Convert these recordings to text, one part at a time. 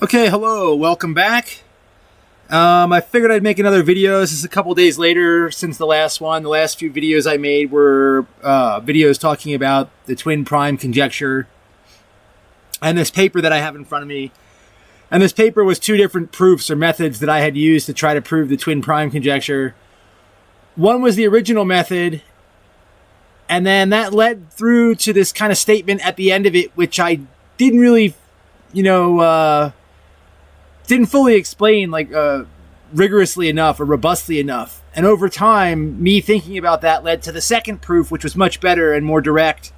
Okay, hello, welcome back. I figured I'd make another video. This is a couple days later since the last one. The last few videos I made were videos talking about the twin prime conjecture and this paper that I have in front of me. And this paper was two different proofs or methods that I had used to try to prove the twin prime conjecture. One was the original method, and then that led through to this kind of statement at the end of it, which I didn't really, didn't fully explain rigorously enough or robustly enough. And over time, me thinking about that led to the second proof, which was much better and more direct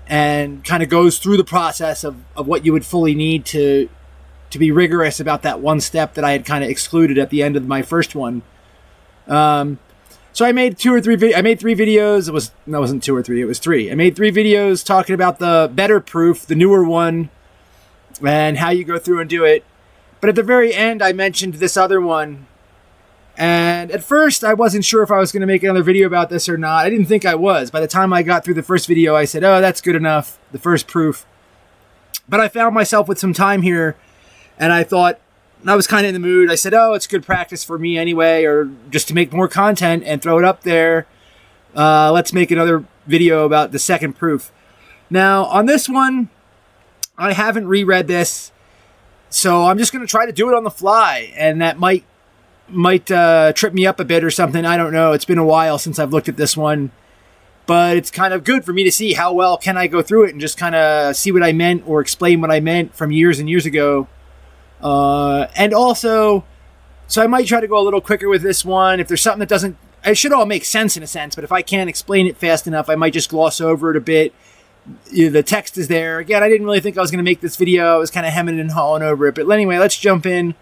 and kind of goes through the process of what you would fully need to be rigorous about that one step that I had kind of excluded at the end of my first one. So I made three videos. It wasn't two or three, it was three. I made three videos talking about the better proof, the newer one, and how you go through and do it. But at the very end, I mentioned this other one. And at first, I wasn't sure if I was going to make another video about this or not. I didn't think I was. By the time I got through the first video, I said, oh, that's good enough, the first proof. But I found myself with some time here, and I thought, I was kind of in the mood. I said, oh, it's good practice for me anyway, or just to make more content and throw it up there. Let's make another video about the second proof. Now, on this one, I haven't reread this, so I'm just going to try to do it on the fly, and that might trip me up a bit or something. I don't know. It's been a while since I've looked at this one, but it's kind of good for me to see how well can I go through it and just kind of see what I meant or explain what I meant from years and years ago. And also, so I might try to go a little quicker with this one. If there's something that doesn't, it should all make sense in a sense, but if I can't explain it fast enough, I might just gloss over it a bit. The text is there. Again, I didn't really think I was going to make this video. I was kind of hemming and hawing over it. But anyway, let's jump in.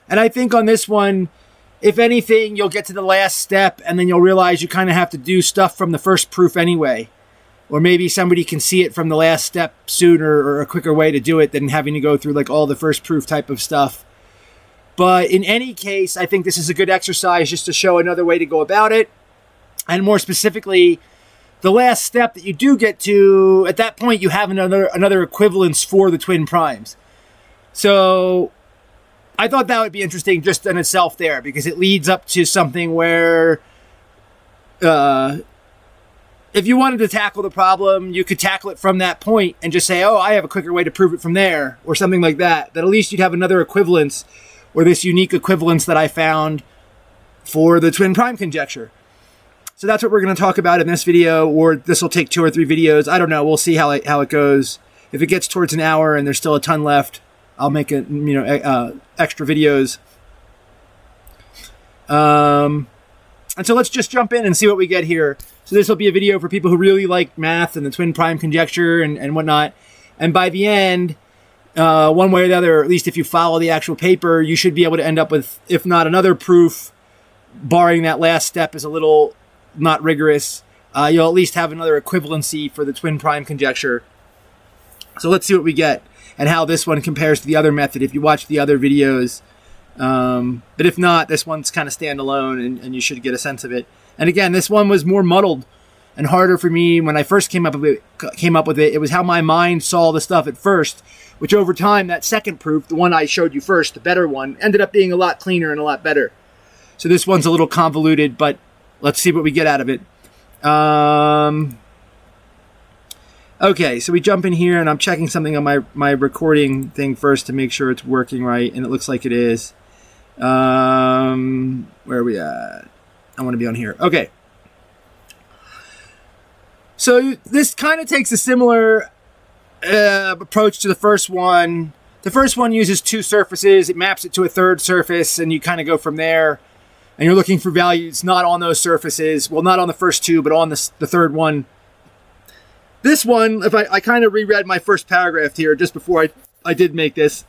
And I think on this one, if anything, you'll get to the last step and then you'll realize you kind of have to do stuff from the first proof anyway. Or maybe somebody can see it from the last step sooner, or a quicker way to do it than having to go through like all the first proof type of stuff. But in any case, I think this is a good exercise just to show another way to go about it. And more specifically, the last step that you do get to, at that point, you have another equivalence for the twin primes. So I thought that would be interesting just in itself there, because it leads up to something where if you wanted to tackle the problem, you could tackle it from that point and just say, oh, I have a quicker way to prove it from there, or something like that. That at least you'd have another equivalence, or this unique equivalence that I found for the twin prime conjecture. So that's what we're going to talk about in this video, or this will take 2 or 3 videos. I don't know. We'll see how it goes. If it gets towards an hour and there's still a ton left, I'll make extra videos. And so let's just jump in and see what we get here. So this will be a video for people who really like math and the twin prime conjecture and whatnot. And by the end, one way or the other, or at least if you follow the actual paper, you should be able to end up with, if not another proof, barring that last step is a little not rigorous, you'll at least have another equivalency for the twin prime conjecture. So let's see what we get and how this one compares to the other method if you watch the other videos. But if not, this one's kind of standalone and you should get a sense of it. And again, this one was more muddled and harder for me when I first came up with it. It was how my mind saw the stuff at first, which over time, that second proof, the one I showed you first, the better one, ended up being a lot cleaner and a lot better. So this one's a little convoluted, but let's see what we get out of it. Okay, so we jump in here, and I'm checking something on my recording thing first to make sure it's working right, and it looks like it is. Where are we at? I want to be on here. Okay. So this kind of takes a similar approach to the first one. The first one uses 2 surfaces. It maps it to a third surface, and you kind of go from there. And you're looking for values not on those surfaces. Well, not on the first 2, but on the third one. This one, if I kind of reread my first paragraph here just before I did make this.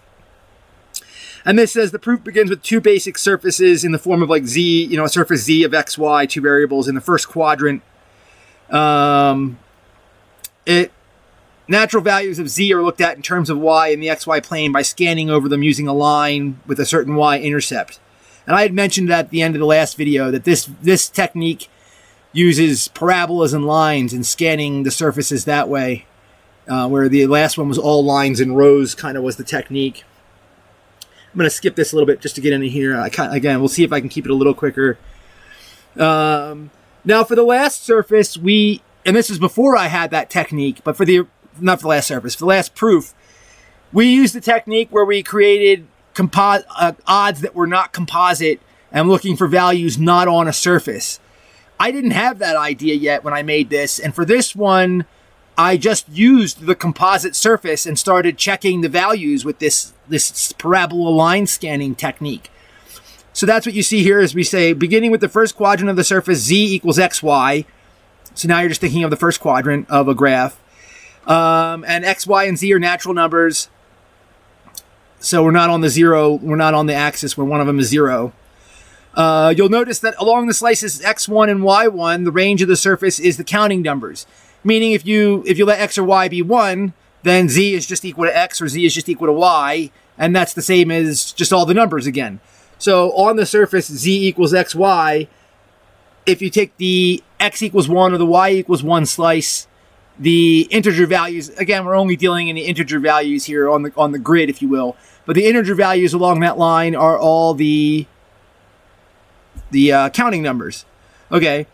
And this says the proof begins with 2 basic surfaces in the form of like z, a surface z of x, y, 2 variables in the first quadrant. Natural values of z are looked at in terms of y in the xy plane by scanning over them using a line with a certain y-intercept. And I had mentioned at the end of the last video that this technique uses parabolas and lines and scanning the surfaces that way, where the last one was all lines and rows kind of was the technique. I'm going to skip this a little bit just to get into here. Again, we'll see if I can keep it a little quicker. Now, for the last surface, and this is before I had that technique, but not for the last surface, for the last proof, we used the technique where we created odds that were not composite and looking for values not on a surface. I didn't have that idea yet when I made this, and for this one, I just used the composite surface and started checking the values with this parabola line scanning technique. So that's what you see here is we say, beginning with the first quadrant of the surface, z equals xy. So now you're just thinking of the first quadrant of a graph. And x, y, and z are natural numbers. So we're not on the zero, we're not on the axis where one of them is 0. You'll notice that along the slices x1 and y1, the range of the surface is the counting numbers. Meaning if you let x or y be 1, then z is just equal to x or z is just equal to y, and that's the same as just all the numbers again. So on the surface, z equals xy. If you take the x equals 1 or the y equals 1 slice, the integer values, again, we're only dealing in the integer values here on the grid, if you will. But the integer values along that line are all the counting numbers. Okay.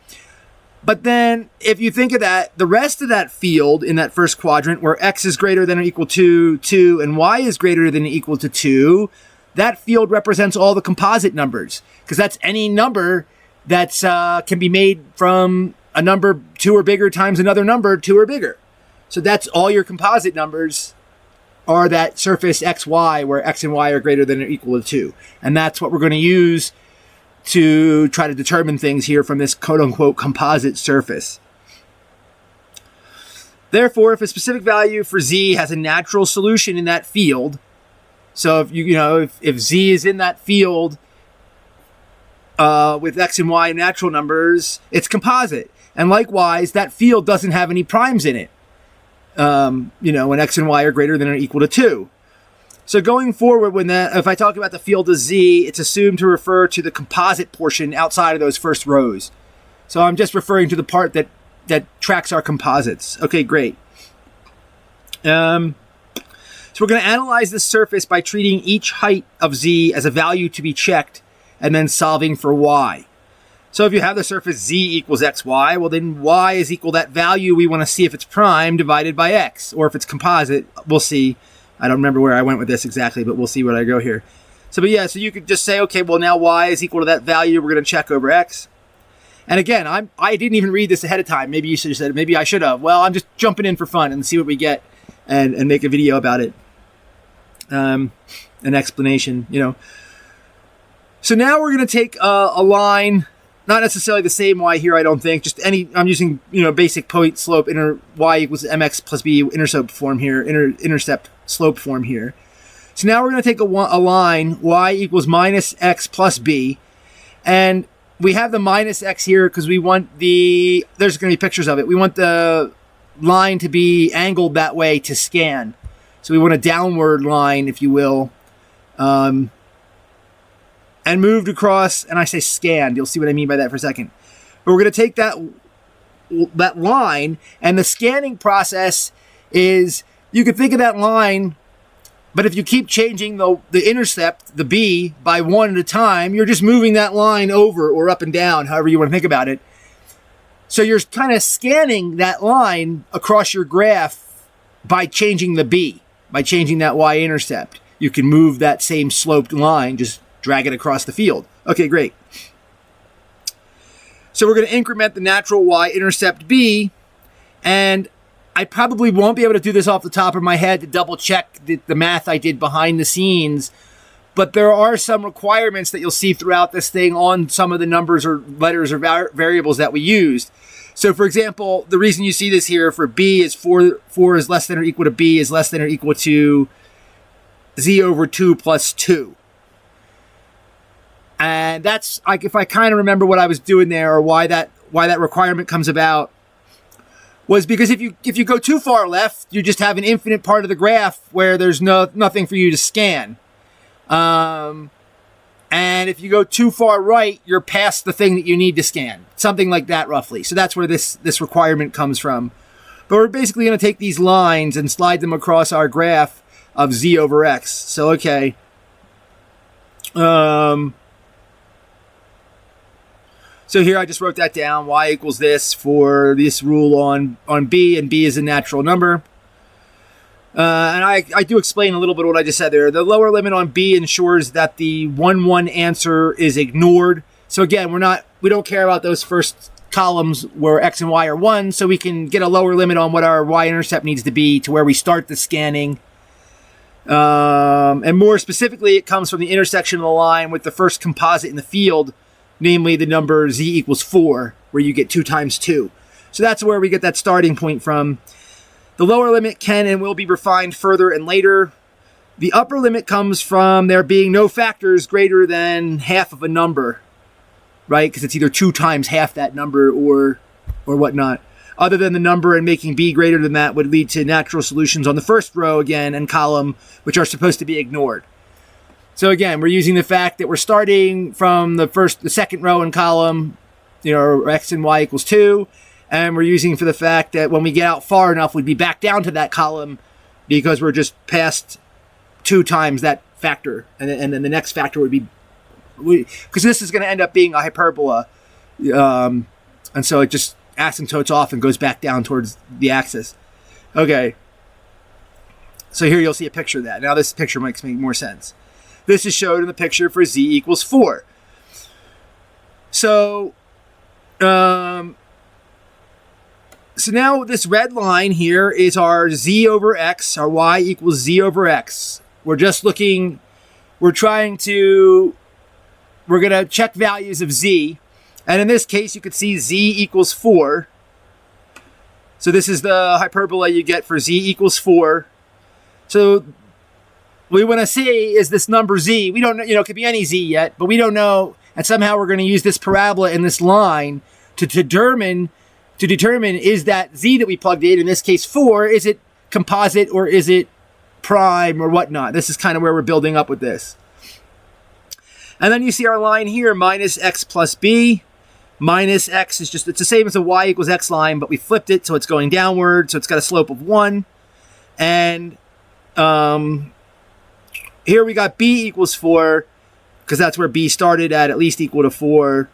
But then if you think of that, the rest of that field in that first quadrant where x is greater than or equal to 2 and y is greater than or equal to 2, that field represents all the composite numbers, because that's any number that can be made from a number 2 or bigger times another number 2 or bigger. So that's all your composite numbers are that surface xy where x and y are greater than or equal to 2. And that's what we're going to use to try to determine things here from this quote-unquote composite surface. Therefore, if a specific value for z has a natural solution in that field, so if z is in that field with x and y natural numbers, it's composite. And likewise, that field doesn't have any primes in it, when x and y are greater than or equal to 2. So going forward, if I talk about the field of z, it's assumed to refer to the composite portion outside of those first rows. So I'm just referring to the part that tracks our composites. Okay, great. So we're going to analyze this surface by treating each height of z as a value to be checked and then solving for y. So if you have the surface z equals xy, well then y is equal to that value we want to see if it's prime divided by x, or if it's composite, we'll see. I don't remember where I went with this exactly, but we'll see where I go here. So you could just say, okay, well now y is equal to that value we're going to check over x. And again, I didn't even read this ahead of time. Maybe you should have said it. Maybe I should have. Well, I'm just jumping in for fun and see what we get and make a video about it. An explanation, So now we're going to take a line, not necessarily the same y here, I don't think. Just I'm using, basic point slope, y equals mx plus b intercept form here, intercept slope form here. So now we're going to take a line, y equals minus x plus b, and we have the minus x here because we want there's going to be pictures of it. We want the line to be angled that way to scan. So we want a downward line, if you will, and moved across, and I say scanned. You'll see what I mean by that for a second. But we're going to take that line, and the scanning process is, you could think of that line, but if you keep changing the intercept, the b, by 1 at a time, you're just moving that line over or up and down, however you want to think about it. So you're kind of scanning that line across your graph by changing the b, by changing that y-intercept. You can move that same sloped line, just drag it across the field. Okay, great. So we're going to increment the natural y-intercept b, and I probably won't be able to do this off the top of my head to double check the math I did behind the scenes, but there are some requirements that you'll see throughout this thing on some of the numbers or letters or variables that we used. So for example, the reason you see this here for b is 4 is less than or equal to b is less than or equal to z over 2 plus 2. And that's like, if I kind of remember what I was doing there, or why that requirement comes about, was because if you go too far left, you just have an infinite part of the graph where there's nothing for you to scan. And if you go too far right, you're past the thing that you need to scan. Something like that, roughly. So that's where this requirement comes from. But we're basically going to take these lines and slide them across our graph of z over x. So, okay. So here I just wrote that down, y equals this for this rule on b, and b is a natural number. And I do explain a little bit what I just said there. The lower limit on b ensures that the 1-1 answer is ignored. So again, we don't care about those first columns where x and y are 1, so we can get a lower limit on what our y-intercept needs to be to where we start the scanning. And more specifically, it comes from the intersection of the line with the first composite in the field, namely the number z equals 4, where you get 2 times 2. So that's where we get that starting point from. The lower limit can and will be refined further and later. The upper limit comes from there being no factors greater than half of a number, right? Because it's either 2 times half that number or whatnot. Other than the number, and making b greater than that would lead to natural solutions on the first row again and column, which are supposed to be ignored. So again, we're using the fact that we're starting from the second row and column, x and y equals 2. And we're using for the fact that when we get out far enough, we'd be back down to that column because we're just past 2 times that factor. And then the next factor would be, because this is going to end up being a hyperbola. And so it just asymptotes off and goes back down towards the axis. Okay. So here you'll see a picture of that. Now this picture makes more sense. This is showed in the picture for z equals 4. So, so now this red line here is our z over x, our y equals z over x. We're going to check values of z. And in this case, you could see z equals 4. So this is the hyperbola you get for z equals 4. So what we want to see is this number z. We don't know, it could be any z yet, but we don't know. And somehow we're going to use this parabola in this line to determine is that z that we plugged in this case 4, is it composite or is it prime or whatnot. This is kind of where we're building up with this. And then you see our line here, minus x plus b. Minus x is it's the same as a y equals x line, but we flipped it so it's going downward, so it's got a slope of 1. And here we got b equals 4, because that's where b started at least equal to 4.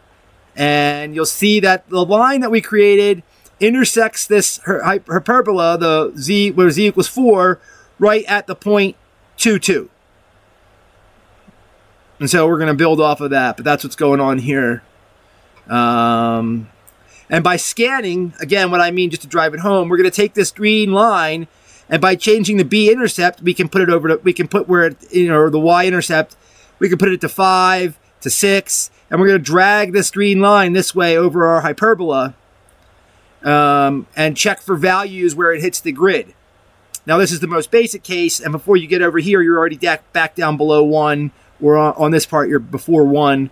And you'll see that the line that we created intersects this hyperbola, the z, where z equals 4, right at the point 2, 2. And so we're going to build off of that, but that's what's going on here. And by scanning, again, what I mean, just to drive it home, we're going to take this green line, and by changing the b-intercept, we can put it over to, we can put where it, the y-intercept, we can put it to 5, to 6, and we're going to drag this green line this way over our hyperbola, and check for values where it hits the grid. Now, this is the most basic case, and before you get over here, you're already back down below 1, or on this part, you're before 1.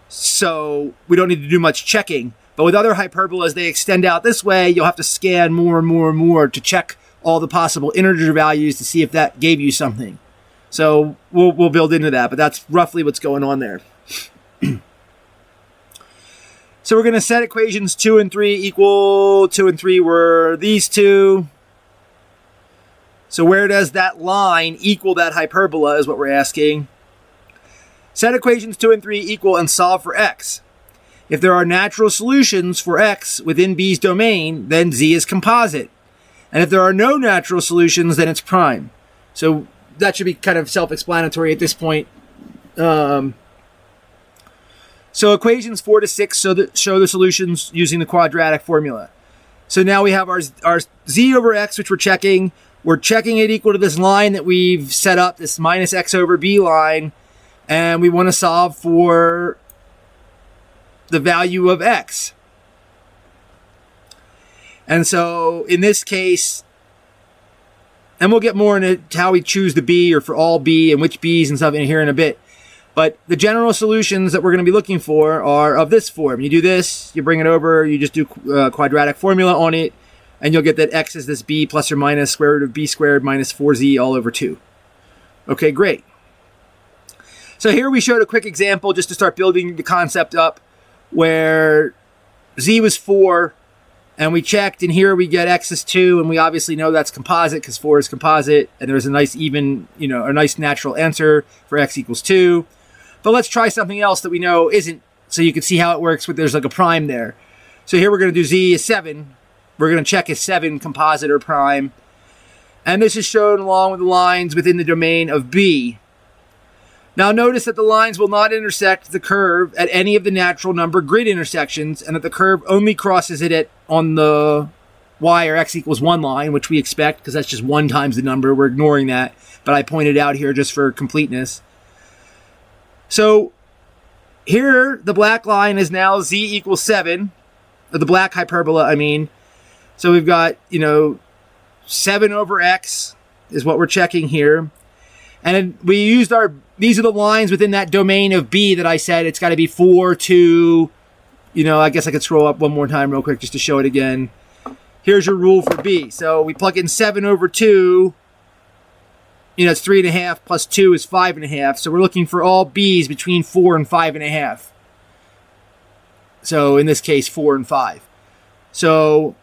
So we don't need to do much checking. But with other hyperbolas, they extend out this way. You'll have to scan more and more and more to check all the possible integer values to see if that gave you something. So we'll build into that, but that's roughly what's going on there. So we're going to set equations 2 and 3 equal. 2 and 3 were these two. So where does that line equal that hyperbola is what we're asking. Set equations 2 and 3 equal and solve for x. If there are natural solutions for x within B's domain, then z is composite. And if there are no natural solutions, then it's prime. So that should be kind of self-explanatory at this point. So equations 4 to 6 show the solutions using the quadratic formula. So now we have our z over x, which we're checking. We're checking it equal to this line that we've set up, this minus x over b line. And we want to solve for the value of x. And so in this case, and we'll get more into how we choose the b or for all b and which b's and stuff in here in a bit. But the general solutions that we're going to be looking for are of this form. You do this, you bring it over, you just do quadratic formula on it, and you'll get that x is this b plus or minus square root of b squared minus 4z all over 2. Okay, great. So here we showed a quick example just to start building the concept up where z was 4 and we checked, and here we get x is 2, and we obviously know that's composite because 4 is composite, and there's a nice even, a nice natural answer for x equals 2. But let's try something else that we know isn't, so you can see how it works with there's like a prime there. So here we're going to do Z is 7. We're going to check a 7 composite or prime. And this is shown along with the lines within the domain of B. Now notice that the lines will not intersect the curve at any of the natural number grid intersections, and that the curve only crosses it on the y or x equals 1 line, which we expect because that's just 1 times the number. We're ignoring that, but I pointed out here just for completeness. So here the black line is now Z equals 7, or the black hyperbola, I mean. So we've got, 7 over x is what we're checking here. And we used these are the lines within that domain of B that I said it's got to be 4, 2, I guess I could scroll up one more time real quick just to show it again. Here's your rule for B. So we plug in 7 over 2, it's 3.5 plus 2 is 5.5. So we're looking for all B's between 4 and 5.5. So in this case, 4 and 5. So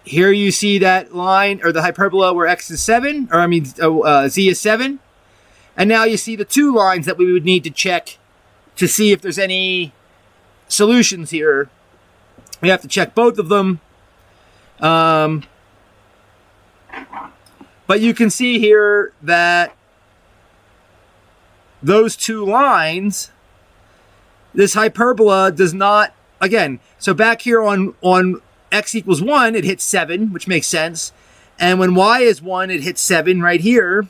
here you see that line, or the hyperbola where x is 7, Z is 7. And now you see the 2 lines that we would need to check to see if there's any solutions here. We have to check both of them. But you can see here that those 2 lines, this hyperbola does not, again, so back here on x equals 1, it hits 7, which makes sense. And when y is 1, it hits 7 right here.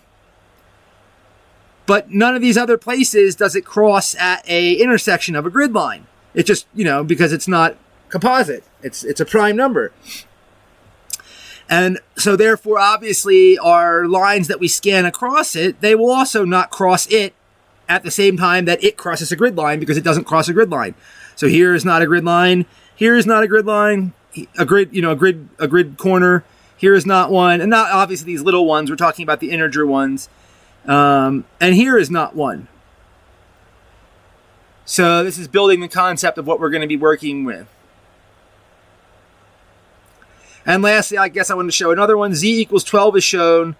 But none of these other places does it cross at a intersection of a grid line. It just, because it's not composite. It's a prime number. And so therefore, obviously, our lines that we scan across it, they will also not cross it at the same time that it crosses a grid line, because it doesn't cross a grid line. So here is not a grid line. Here is not a grid line. A grid corner. Here is not one, and not obviously these little ones. We're talking about the integer ones, and here is not one. So this is building the concept of what we're going to be working with. And lastly, I guess I want to show another one. Z equals 12 is shown.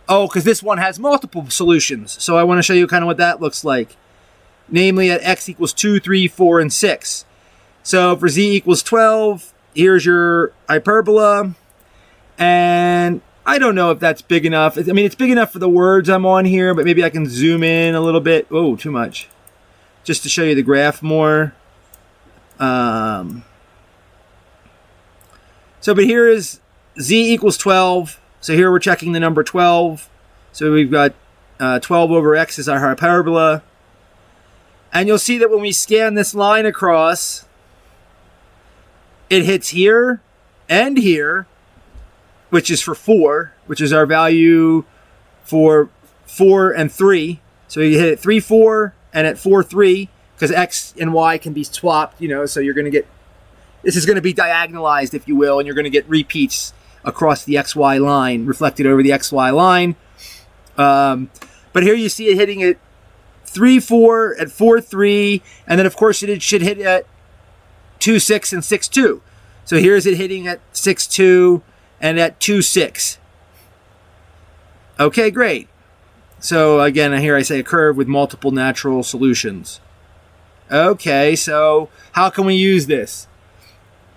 Oh, because this one has multiple solutions. So I want to show you kind of what that looks like. Namely at x equals 2, 3, 4, and 6. So for z equals 12, here's your hyperbola. And I don't know if that's big enough. I mean, it's big enough for the words I'm on here, but maybe I can zoom in a little bit. Oh, too much. Just to show you the graph more. But here is z equals 12. So here we're checking the number 12. So we've got 12 over x is our hyperbola. And you'll see that when we scan this line across, it hits here and here, which is for 4, which is our value for 4 and 3. So you hit at 3, 4, and at 4, 3, because x and y can be swapped, so you're going to get, this is going to be diagonalized, if you will, and you're going to get repeats across the xy line, reflected over the xy line. But here you see it hitting at 3, 4, at 4, 3, and then of course it should hit at 2, 6, and 6, 2. So here's it hitting at 6, 2, and at 2, 6. Okay, great. So again, here I say a curve with multiple natural solutions. Okay, so how can we use this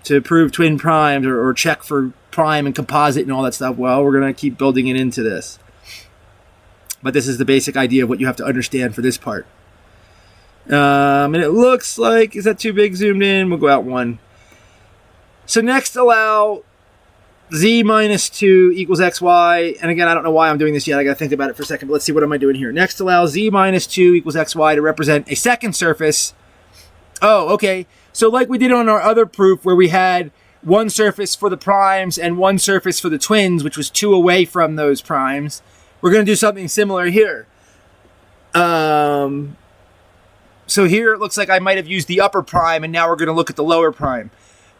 to prove twin primes or check for prime and composite and all that stuff? Well, we're going to keep building it into this. But this is the basic idea of what you have to understand for this part. And it looks like, is that too big zoomed in? We'll go out 1. So next, allow z minus 2 equals xy. And again, I don't know why I'm doing this yet. I got to think about it for a second. But let's see, what am I doing here? Next, allow z minus 2 equals xy to represent a second surface. Oh, okay. So like we did on our other proof where we had one surface for the primes and one surface for the twins, which was 2 away from those primes, we're going to do something similar here. So here it looks like I might have used the upper prime, and now we're going to look at the lower prime.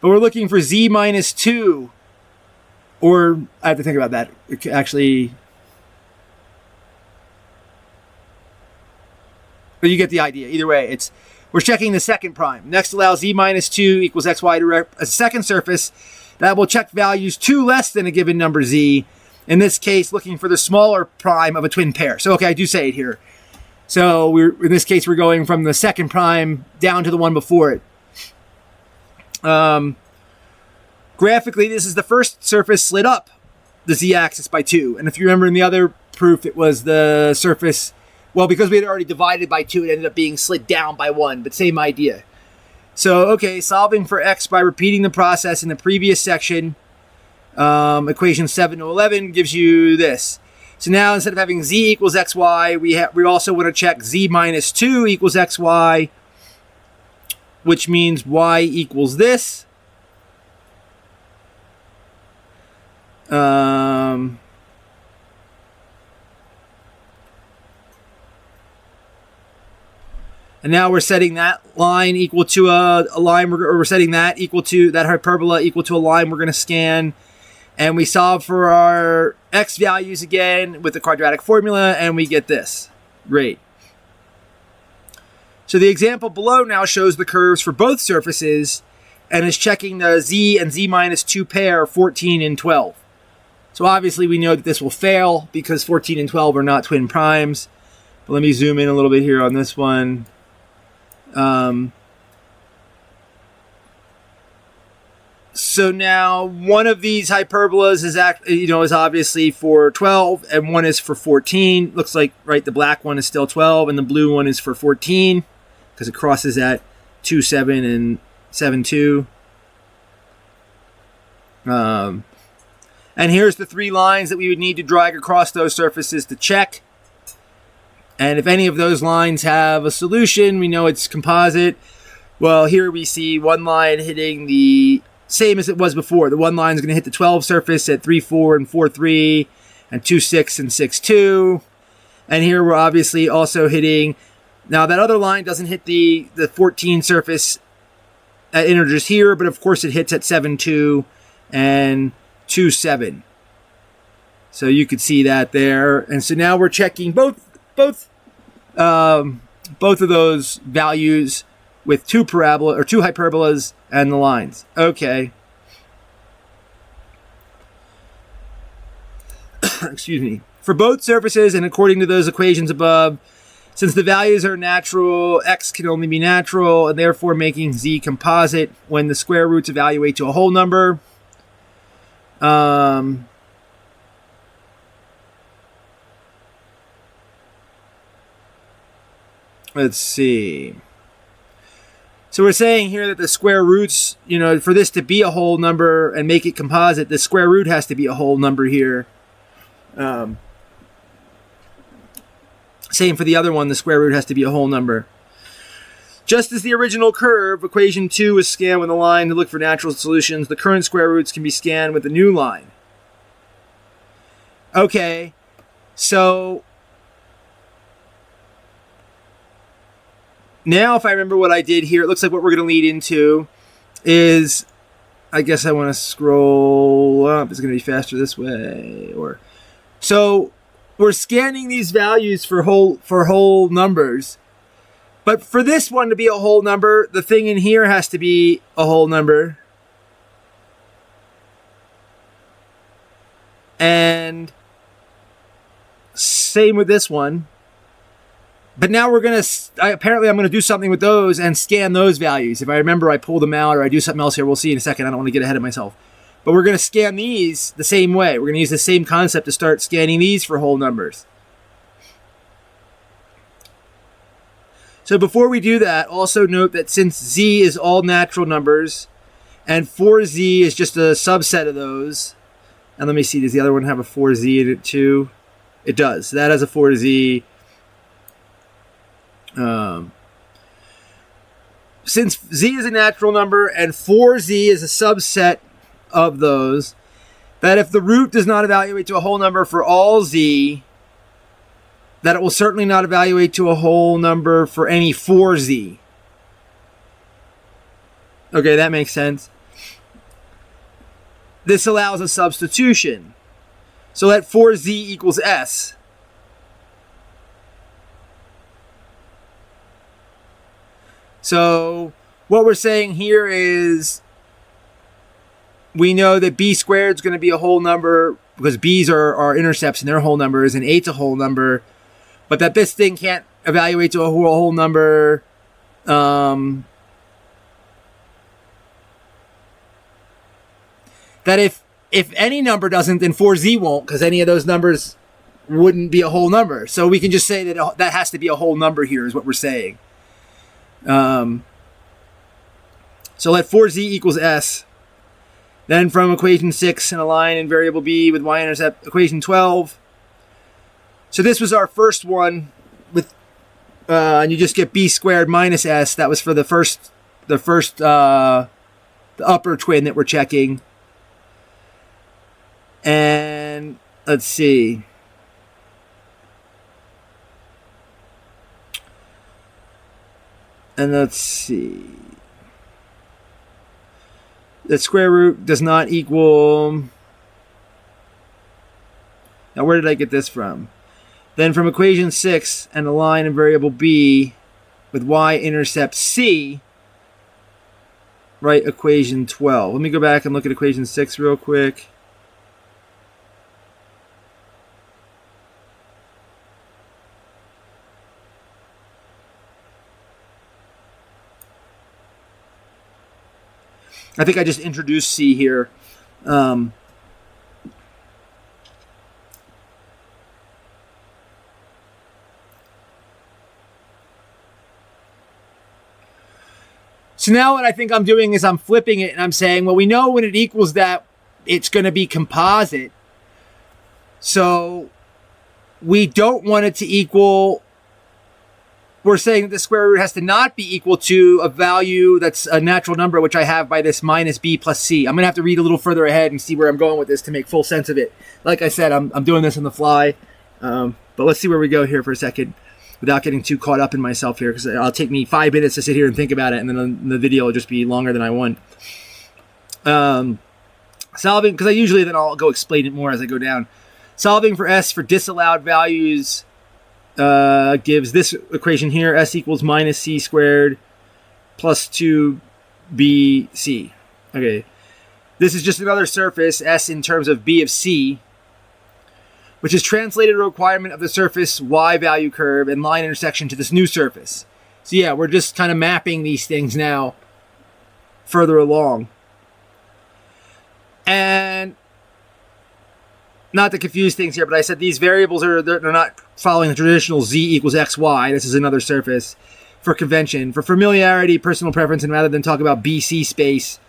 But we're looking for z minus 2. Or, I have to think about that. Actually, but you get the idea. Either way, we're checking the second prime. Next, allow z minus 2 equals xy to a second surface that will check values 2 less than a given number z. In this case, looking for the smaller prime of a twin pair. So, okay, I do say it here. So in this case, we're going from the second prime down to the one before it. Graphically, this is the first surface slid up the z-axis by 2. And if you remember in the other proof, it was the surface, well, because we had already divided by 2, it ended up being slid down by 1, but same idea. So, okay, solving for x by repeating the process in the previous section, equation 7 to 11 gives you this. So now instead of having z equals xy, we also want to check z minus 2 equals xy, which means y equals this. And now we're setting that line equal to a line, we're setting that equal to, that hyperbola equal to a line we're going to scan. And we solve for our x values again with the quadratic formula, and we get this. Great. So the example below now shows the curves for both surfaces and is checking the z and z minus 2 pair, 14 and 12. So obviously we know that this will fail because 14 and 12 are not twin primes. But let me zoom in a little bit here on this one. So now one of these hyperbolas is obviously for 12 and one is for 14. Looks like, right, the black one is still 12 and the blue one is for 14 because it crosses at 2, 7 and 7, 2. And here's the 3 lines that we would need to drag across those surfaces to check. And if any of those lines have a solution, we know it's composite. Well, here we see one line hitting the same as it was before. The one line is going to hit the 12 surface at 3, 4 and 4, 3 and 2, 6 and 6, 2. And here we're obviously also hitting, now that other line doesn't hit the 14 surface at integers here, but of course it hits at 7, 2 and 2, 7. So you could see that there. And so now we're checking both of those values with 2 hyperbolas and the lines. Okay. Excuse me. For both surfaces and according to those equations above, since the values are natural, x can only be natural, and therefore making z composite when the square roots evaluate to a whole number. Let's see. So we're saying here that the square roots, for this to be a whole number and make it composite, the square root has to be a whole number here. Same for the other one, the square root has to be a whole number. Just as the original curve, equation 2 is scanned with a line to look for natural solutions, the current square roots can be scanned with a new line. Okay, so now if I remember what I did here, it looks like what we're going to lead into is, I guess I want to scroll up. It's going to be faster this way. So we're scanning these values for whole numbers. But for this one to be a whole number, the thing in here has to be a whole number. And same with this one. But now apparently I'm going to do something with those and scan those values. If I remember, I pull them out or I do something else here. We'll see in a second. I don't want to get ahead of myself. But we're going to scan these the same way. We're going to use the same concept to start scanning these for whole numbers. So before we do that, also note that since z is all natural numbers and 4z is just a subset of those. And let me see, does the other one have a 4z in it too? It does. So that has a 4z. Since z is a natural number and 4z is a subset of those, that if the root does not evaluate to a whole number for all z, that it will certainly not evaluate to a whole number for any 4z. Okay, that makes sense. This allows a substitution. So let 4z equals s. So what we're saying here is we know that b squared is going to be a whole number because b's are intercepts and they're whole numbers and 8's a whole number. but that this thing can't evaluate to a whole number. That if any number doesn't, then 4z won't, because any of those numbers wouldn't be a whole number. So we can just say that that has to be a whole number here, is what we're saying. So let 4z equals s. Then from equation 6 and a line in variable b with y-intercept, equation 12. So this was our first one with, and you just get b squared minus s. That was for the upper twin that we're checking. And let's see. The square root does not equal. Now, where did I get this from? Then from equation 6 and a line in variable b with y-intercept c, write equation 12. Let me go back and look at equation 6 real quick. I think I just introduced C here. So now what I think I'm doing is I'm flipping it and I'm saying, well, we know when it equals that, it's going to be composite. So we don't want it to equal. We're saying that the square root has to not be equal to a value that's a natural number, which I have by this minus b plus c. I'm going to have to read a little further ahead and see where I'm going with this to make full sense of it. Like I said, I'm doing this on the fly. But let's see where we go here for a second without getting too caught up in myself here, because it'll take me 5 minutes to sit here and think about it, and then the video will just be longer than I want. Solving, because I usually then I'll go explain it more as I go down. Solving for s for disallowed values gives this equation here, s equals minus c squared plus 2bc. Okay, this is just another surface, s in terms of b of c, which is translated a requirement of the surface y value curve and line intersection to this new surface. So yeah, we're just kind of mapping these things now further along. And not to confuse things here, but I said these variables they're not following the traditional z equals xy. This is another surface for convention. For familiarity, personal preference, and rather than talk about BC space,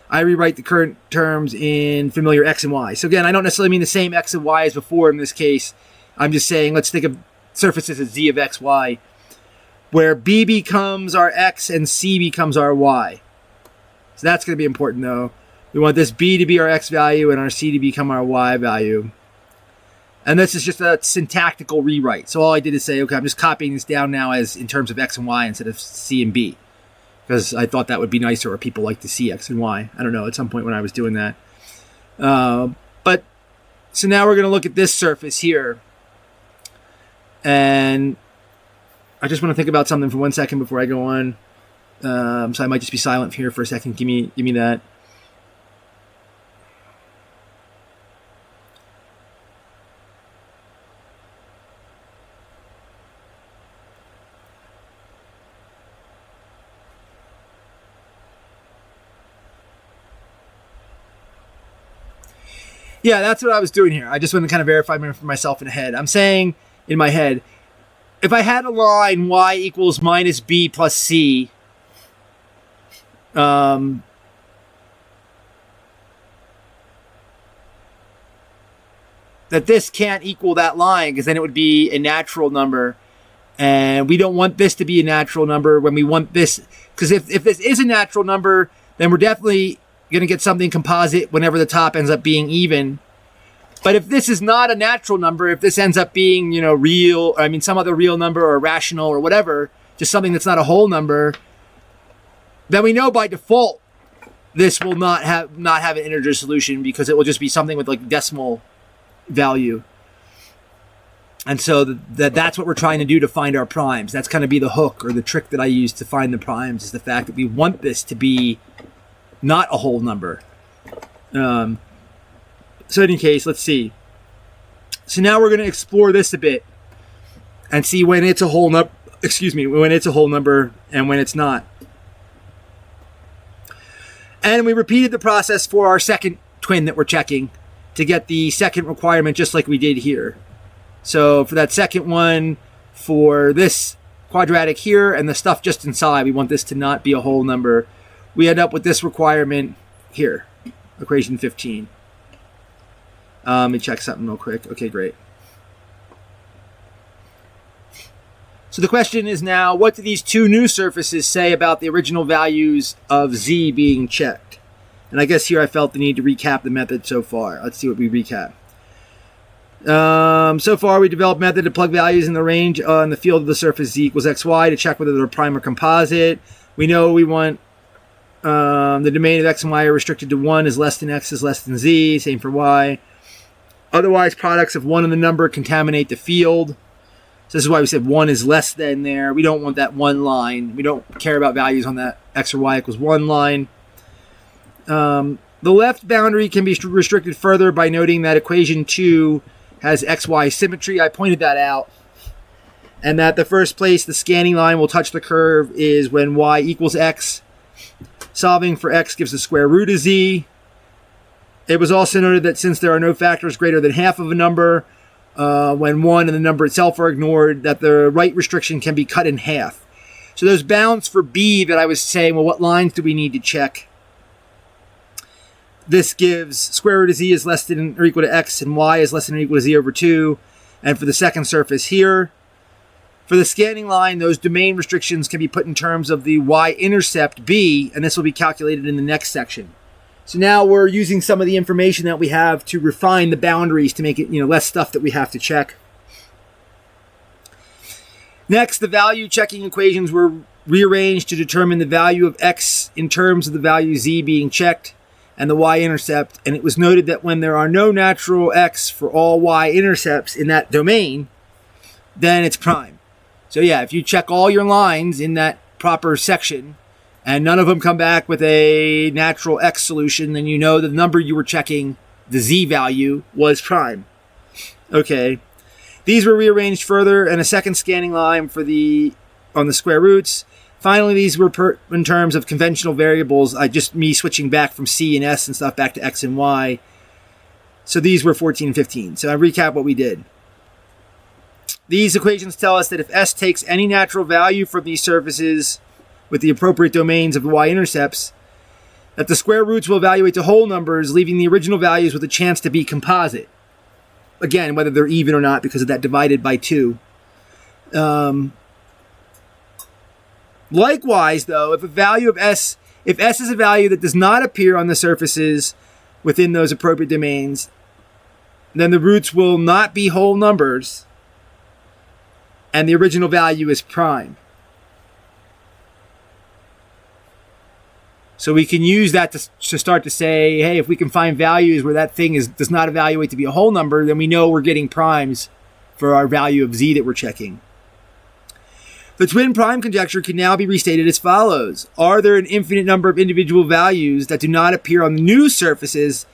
I rewrite the current terms in familiar x and y. So again, I don't necessarily mean the same x and y as before in this case. I'm just saying let's think of surfaces as z of xy, where b becomes our x and c becomes our y. So that's going to be important though. We want this b to be our x value and our c to become our y value. And this is just a syntactical rewrite. So all I did is say, okay, I'm just copying this down now as in terms of x and y instead of c and b, because I thought that would be nicer, or people like to see x and y. I don't know, at some point when I was doing that. But so now we're going to look at this surface here. And I just want to think about something for 1 second before I go on. So I might just be silent here for a second. Give me that. Yeah, that's what I was doing here. I just want to kind of verify for myself in the head. I'm saying in my head, if I had a line y equals minus b plus c, that this can't equal that line, because then it would be a natural number. And we don't want this to be a natural number when we want this. Because if this is a natural number, then we're definitely going to get something composite whenever the top ends up being even. But if this is not a natural number, if this ends up being, real, some other real number or rational or whatever, just something that's not a whole number, then we know by default this will not have an integer solution, because it will just be something with like decimal value. And so that's what we're trying to do to find our primes. That's kind of be the hook or the trick that I use to find the primes, is the fact that we want this to be not a whole number. So in any case, let's see. So now we're going to explore this a bit. and see when it's a whole number. When it's a whole number and when it's not. And we repeated the process for our second twin that we're checking to get the second requirement, just like we did here. So for that second one, for this quadratic here and the stuff just inside, we want this to not be a whole number. We end up with this requirement here, equation 15. Let me check something real quick. Okay, great. So the question is now, what do these two new surfaces say about the original values of z being checked? And I guess here I felt the need to recap the method so far. Let's see what we recap. So far, we developed a method to plug values in the range on the field of the surface z equals xy to check whether they're prime or composite. We know we want the domain of x and y are restricted to 1 is less than x is less than z. Same for y. Otherwise, products of 1 and the number contaminate the field. So this is why we said 1 is less than there. We don't want that one line. We don't care about values on that x or y equals 1 line. The left boundary can be restricted further by noting that equation 2 has xy symmetry. I pointed that out. And that the first place the scanning line will touch the curve is when y equals x. Solving for x gives the square root of z. It was also noted that since there are no factors greater than half of a number, when 1 and the number itself are ignored, that the right restriction can be cut in half. So those bounds for b that I was saying, well, what lines do we need to check? This gives square root of z is less than or equal to x and y is less than or equal to z over 2. And for the second surface here, for the scanning line, those domain restrictions can be put in terms of the y-intercept b, and this will be calculated in the next section. So now we're using some of the information that we have to refine the boundaries to make it, less stuff that we have to check. Next, the value checking equations were rearranged to determine the value of x in terms of the value z being checked and the y-intercept. And it was noted that when there are no natural x for all y-intercepts in that domain, then it's prime. So yeah, if you check all your lines in that proper section, and none of them come back with a natural x solution, then you know the number you were checking, the z value, was prime. Okay. These were rearranged further, and a second scanning line on the square roots. Finally, these were in terms of conventional variables. Me switching back from c and s and stuff back to x and y. So these were 14 and 15. So I recap what we did. These equations tell us that if s takes any natural value from these surfaces with the appropriate domains of the y-intercepts, that the square roots will evaluate to whole numbers, leaving the original values with a chance to be composite. Again, whether they're even or not because of that divided by 2. Likewise, though, if s is a value that does not appear on the surfaces within those appropriate domains, then the roots will not be whole numbers, and the original value is prime. So we can use that to start to say, hey, if we can find values where that thing does not evaluate to be a whole number, then we know we're getting primes for our value of z that we're checking. The twin prime conjecture can now be restated as follows. Are there an infinite number of individual values that do not appear on the new surfaces,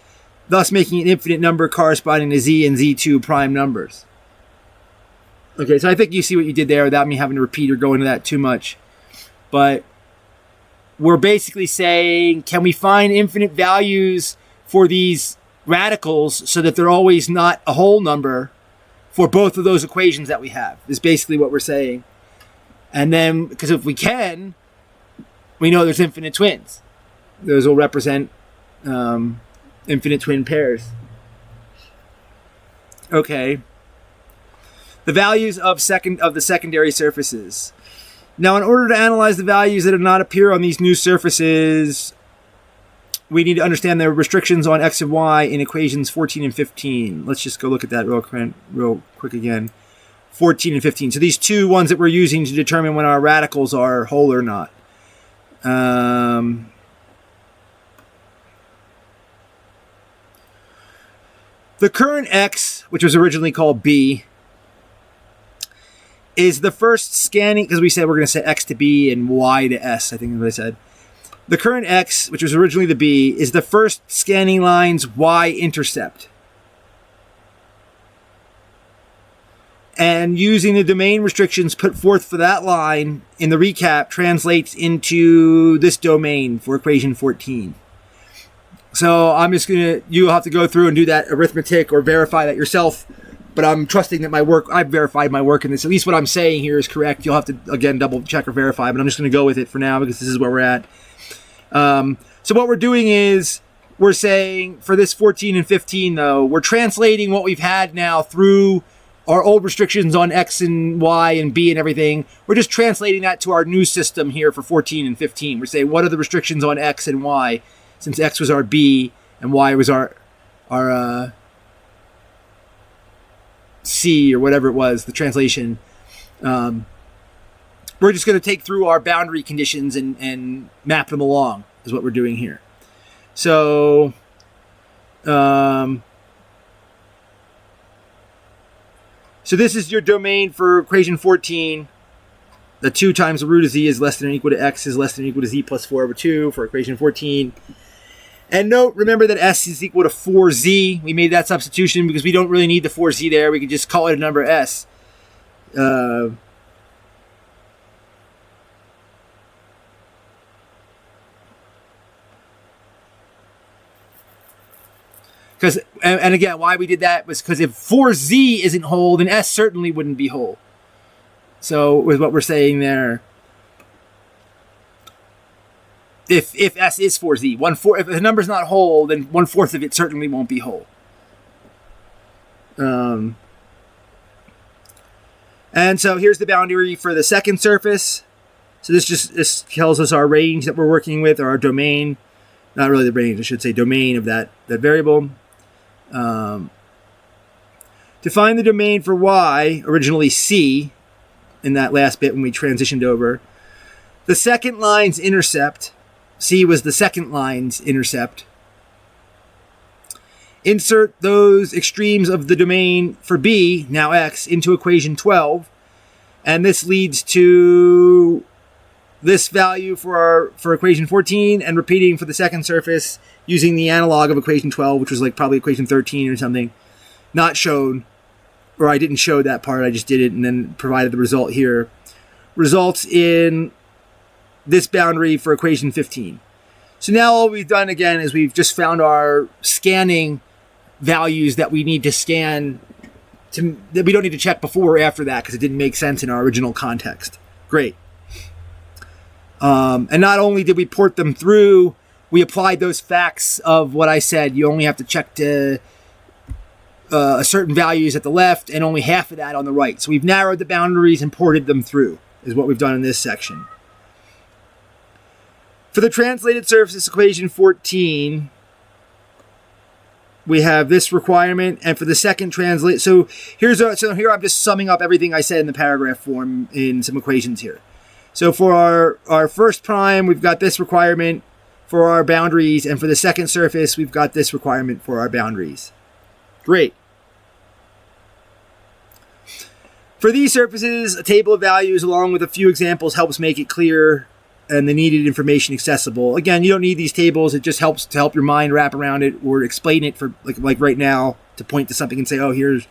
thus making an infinite number corresponding to z and z2 prime numbers? Okay, so I think you see what you did there without me having to repeat or go into that too much. But we're basically saying, can we find infinite values for these radicals so that they're always not a whole number for both of those equations that we have, is basically what we're saying. And then, because if we can, we know there's infinite twins. Those will represent infinite twin pairs. Okay. The values of the secondary surfaces. Now, in order to analyze the values that do not appear on these new surfaces, we need to understand the restrictions on x and y in equations 14 and 15. Let's just go look at that real quick again. 14 and 15. So these two ones that we're using to determine when our radicals are whole or not. The current x, which was originally called b, is the first scanning, because we said we're going to set x to b and y to s, I think is what I said. The current x, which was originally the b, is the first scanning line's y-intercept. And using the domain restrictions put forth for that line in the recap translates into this domain for equation 14. So I'm just you'll have to go through and do that arithmetic or verify that yourself. But I'm trusting that I've verified my work in this. At least what I'm saying here is correct. You'll have to, again, double check or verify, but I'm just going to go with it for now because this is where we're at. So what we're doing is we're saying for this 14 and 15, though, we're translating what we've had now through our old restrictions on X and Y and B and everything. We're just translating that to our new system here for 14 and 15. We're saying, what are the restrictions on X and Y, since X was our B and Y was our C or whatever it was, the translation. We're just going to take through our boundary conditions and map them along is what we're doing here. So, so this is your domain for equation 14. The 2 times the root of z is less than or equal to x is less than or equal to z plus 4 over 2 for equation 14. And note, remember that s is equal to 4z. We made that substitution because we don't really need the 4z there. We can just call it a number s. Because, and again, why we did that was because if 4z isn't whole, then s certainly wouldn't be whole. So, with what we're saying there, if s is 4z, if the number's not whole, then 1/4 of it certainly won't be whole. And so here's the boundary for the second surface. So this tells us our range that we're working with, or our domain. Not really the range, I should say domain of that variable. To find the domain for y, originally c, in that last bit when we transitioned over, the second line's intercept, c was the second line's intercept, insert those extremes of the domain for b, now x, into equation 12, and this leads to this value for equation 14, and repeating for the second surface using the analog of equation 12, which was like probably equation 13 or something, not shown, or I didn't show that part, I just did it and then provided the result here, results in this boundary for equation 15. So now all we've done again is we've just found our scanning values that we need to scan, that we don't need to check before or after that because it didn't make sense in our original context. Great. And not only did we port them through, we applied those facts of what I said. You only have to check to certain values at the left and only half of that on the right. So we've narrowed the boundaries and ported them through, is what we've done in this section. For the translated surface equation 14, we have this requirement, and for the second translate, so here I'm just summing up everything I said in the paragraph form in some equations here. So for our first prime, we've got this requirement for our boundaries, and for the second surface, we've got this requirement for our boundaries. Great. For these surfaces, a table of values along with a few examples helps make it clear and the needed information accessible. Again, you don't need these tables. It just helps to help your mind wrap around it or explain it for like right now to point to something and say, oh, here's,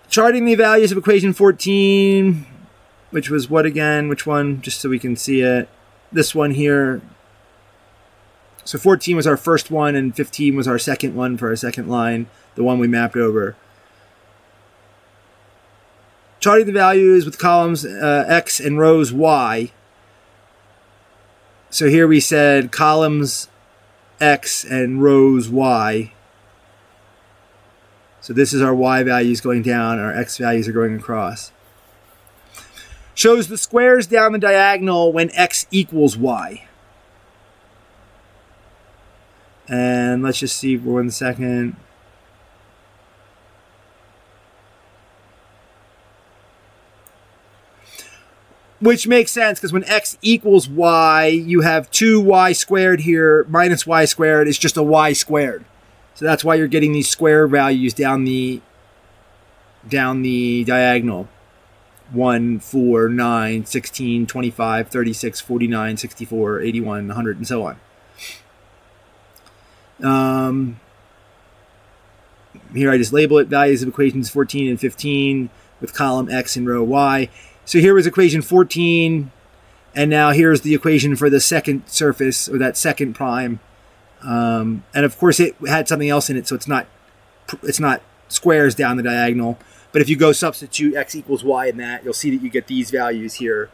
charting the values of equation 14, which was what again? Which one? Just so we can see it. This one here. So 14 was our first one and 15 was our second one for our second line, the one we mapped over. Charting the values with columns X and rows Y. So here we said columns X and rows Y. So this is our Y values going down and our X values are going across. Shows the squares down the diagonal when X equals Y. And let's just see for 1 second. Which makes sense because when X equals Y, you have 2Y squared here minus Y squared is just a Y squared. So that's why you're getting these square values down the diagonal. 1, 4, 9, 16, 25, 36, 49, 64, 81, 100, and so on. here I just label it values of equations 14 and 15 with column X and row Y. So here was equation 14, and now here's the equation for the second surface, or that second prime. And of course it had something else in it, so it's not squares down the diagonal. But if you go substitute X equals Y in that, you'll see that you get these values here.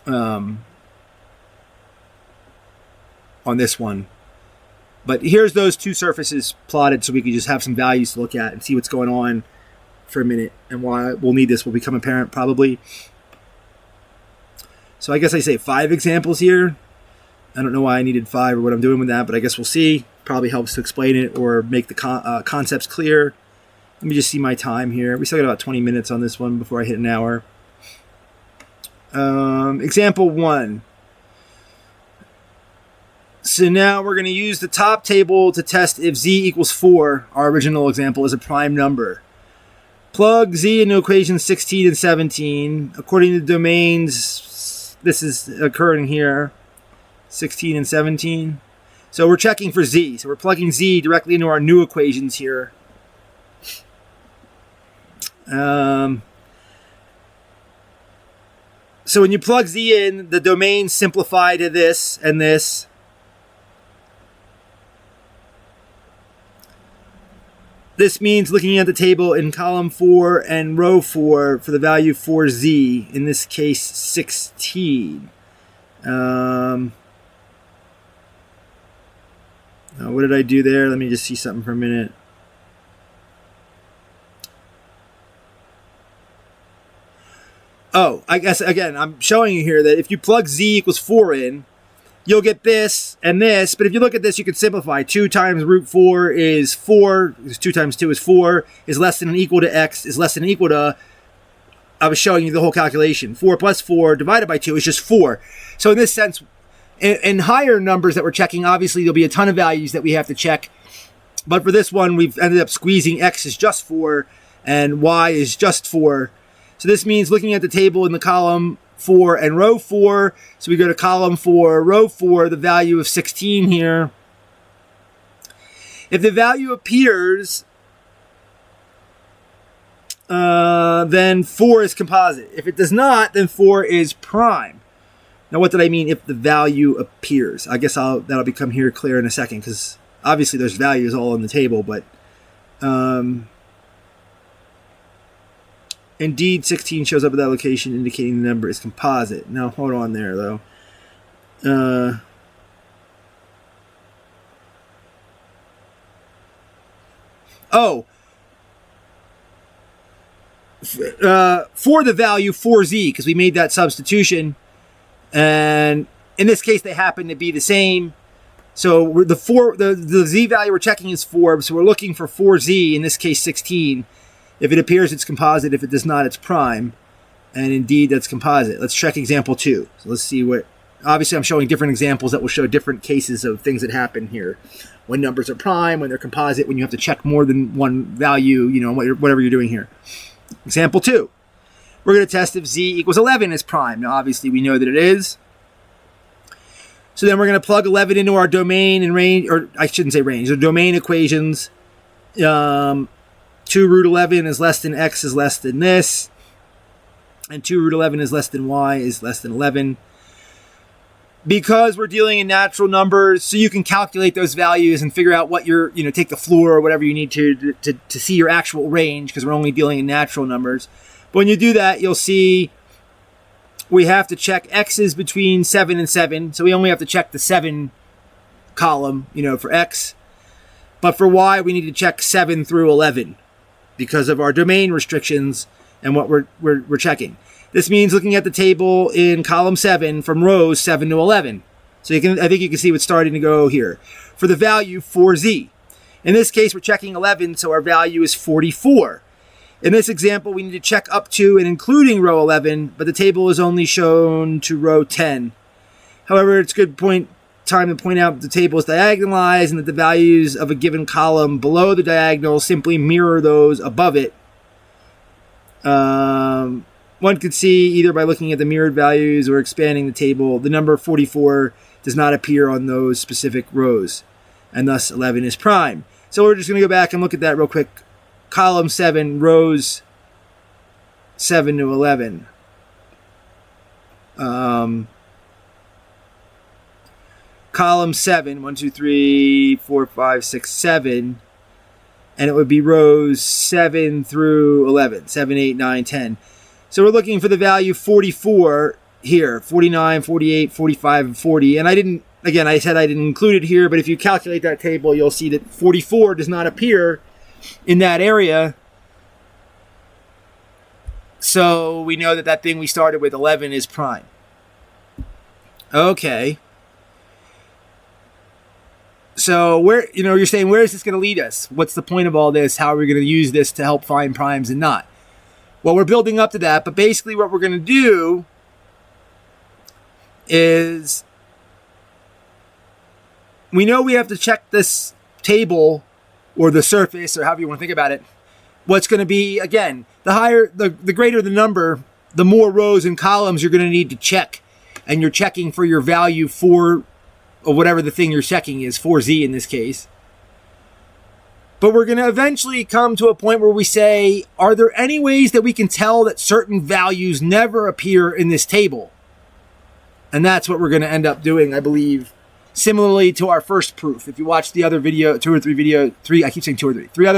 On this one. But here's those two surfaces plotted so we can just have some values to look at and see what's going on for a minute, and why we'll need this will become apparent probably. So I guess I say 5 examples here. I don't know why I needed 5 or what I'm doing with that, but I guess we'll see. Probably helps to explain it or make the concepts clear. Let me just see my time here. We still got about 20 minutes on this one before I hit an hour. Example 1. So now we're going to use the top table to test if z equals 4, our original example, is a prime number. Plug z into equations 16 and 17. According to the domains, this is occurring here, 16 and 17. So we're checking for z. So we're plugging z directly into our new equations here. So when you plug z in, the domains simplify to this and this. This means looking at the table in column 4 and row 4 for the value for z, in this case 16. What did I do there? Let me just see something for a minute. Oh, I guess, again, I'm showing you here that if you plug z equals 4 in, you'll get this and this. But if you look at this, you can simplify. 2 times root 4 is 4. 2 times 2 is 4. Is less than or equal to x. Is less than or equal to... I was showing you the whole calculation. 4 plus 4 divided by 2 is just 4. So in this sense, in higher numbers that we're checking, obviously there'll be a ton of values that we have to check. But for this one, we've ended up squeezing x is just 4 and y is just 4. So this means looking at the table in the column 4 and row 4. So we go to column 4, row 4, the value of 16 here. If the value appears, then 4 is composite. If it does not, then 4 is prime. Now, what did I mean if the value appears? I guess that'll become here clear in a second, because obviously there's values all on the table, but indeed 16 shows up at that location, indicating the number is composite. Now, hold on there, though. For the value 4z, because we made that substitution, and in this case they happen to be the same. So the z value we're checking is 4, so we're looking for 4z, in this case 16. If it appears, it's composite. If it does not, it's prime. And indeed, that's composite. Let's check example 2. So let's see what... Obviously, I'm showing different examples that will show different cases of things that happen here. When numbers are prime, when they're composite, when you have to check more than one value, whatever you're doing here. Example 2. We're going to test if z equals 11 is prime. Now, obviously, we know that it is. So then we're going to plug 11 into our domain and range, or I shouldn't say range, the domain equations. 2 root 11 is less than x is less than this. And 2 root 11 is less than y is less than 11. Because we're dealing in natural numbers, so you can calculate those values and figure out what your, take the floor or whatever you need to see your actual range, because we're only dealing in natural numbers. But when you do that, you'll see we have to check x's between 7 and 7. So we only have to check the 7 column, for x. But for y, we need to check 7 through 11. Because of our domain restrictions and what we're checking. This means looking at the table in column 7 from rows 7 to 11. So I think you can see what's starting to go here. For the value 4z. In this case, we're checking 11, so our value is 44. In this example, we need to check up to and including row 11, but the table is only shown to row 10. However, it's a good time to point out that the table is diagonalized and that the values of a given column below the diagonal simply mirror those above it. One could see either by looking at the mirrored values or expanding the table, the number 44 does not appear on those specific rows, and thus 11 is prime. So we're just going to go back and look at that real quick. Column 7, rows 7 to 11. Column 7, 1, 2, 3, 4, 5, 6, 7. And it would be rows 7 through 11. 7, 8, 9, 10. So we're looking for the value 44 here. 49, 48, 45, and 40. And I said I didn't include it here, but if you calculate that table, you'll see that 44 does not appear in that area. So we know that thing we started with, 11, is prime. Okay. So you're saying, where is this going to lead us? What's the point of all this? How are we going to use this to help find primes and not? Well, we're building up to that, but basically what we're going to do is we know we have to check this table or the surface, or however you want to think about it. What's going to be, again, the greater the number, the more rows and columns you're going to need to check. And you're checking for your value for, or whatever the thing you're checking is, 4z in this case. But we're going to eventually come to a point where we say, are there any ways that we can tell that certain values never appear in this table? And that's what we're going to end up doing, I believe, similarly to our first proof. If you watch the other video, three other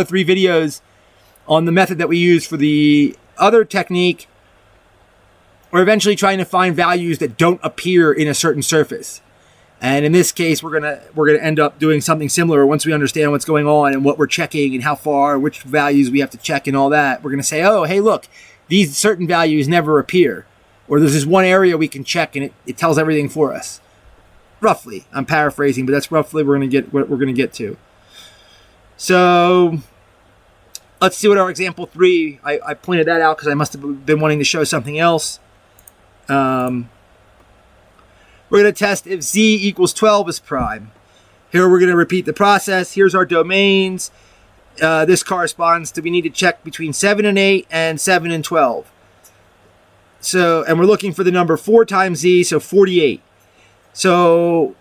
videos on the method that we use for the other technique, we're eventually trying to find values that don't appear in a certain surface. And in this case, we're gonna end up doing something similar once we understand what's going on and what we're checking and how far, which values we have to check and all that. We're gonna say, oh, hey, look, these certain values never appear. Or there's this one area we can check and it tells everything for us. Roughly. I'm paraphrasing, but that's roughly what we're gonna get to. So let's see what our example 3, I pointed that out because I must have been wanting to show something else. We're going to test if z equals 12 is prime. Here we're going to repeat the process. Here's our domains. This corresponds to, we need to check between 7 and 8 and 7 and 12. So, and we're looking for the number 4 times z, so 48. So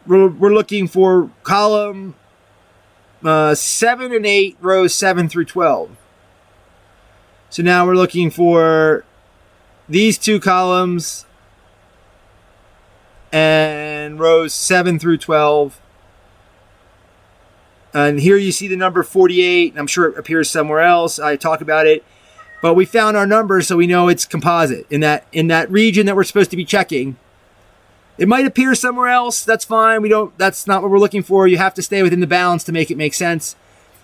we're looking for column 7 and 8, rows 7 through 12. So now we're looking for these two columns and rows 7 through 12. And here you see the number 48. I'm sure it appears somewhere else. I talk about it. But we found our number, so we know it's composite in that region that we're supposed to be checking. It might appear somewhere else. That's fine. That's not what we're looking for. You have to stay within the bounds to make it make sense.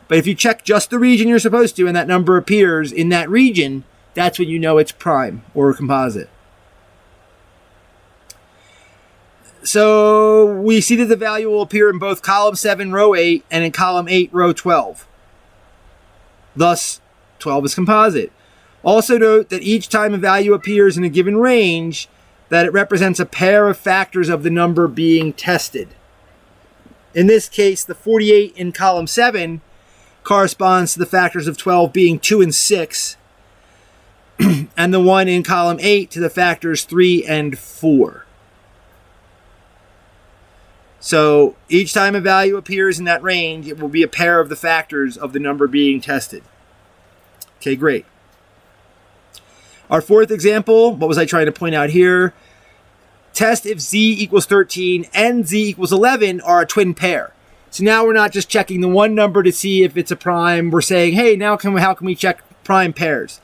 But if you check just the region you're supposed to and that number appears in that region, that's when you know it's prime or composite. So we see that the value will appear in both column 7, row 8, and in column 8, row 12. Thus, 12 is composite. Also note that each time a value appears in a given range, that it represents a pair of factors of the number being tested. In this case, the 48 in column 7 corresponds to the factors of 12 being 2 and 6, and the one in column 8 to the factors 3 and 4. So each time a value appears in that range, it will be a pair of the factors of the number being tested. Okay, great. Our fourth example, what was I trying to point out here? Test if z equals 13 and z equals 11 are a twin pair. So now we're not just checking the one number to see if it's a prime. We're saying, hey, now how can we check prime pairs?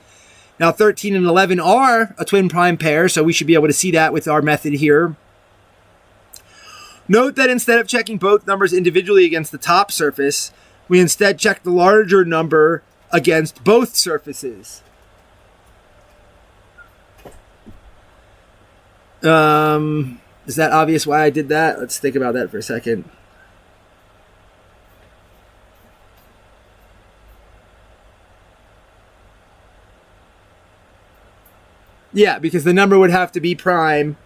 Now 13 and 11 are a twin prime pair, so we should be able to see that with our method here. Note that instead of checking both numbers individually against the top surface, we instead check the larger number against both surfaces. Is that obvious why I did that? Let's think about that for a second. Yeah, because the number would have to be prime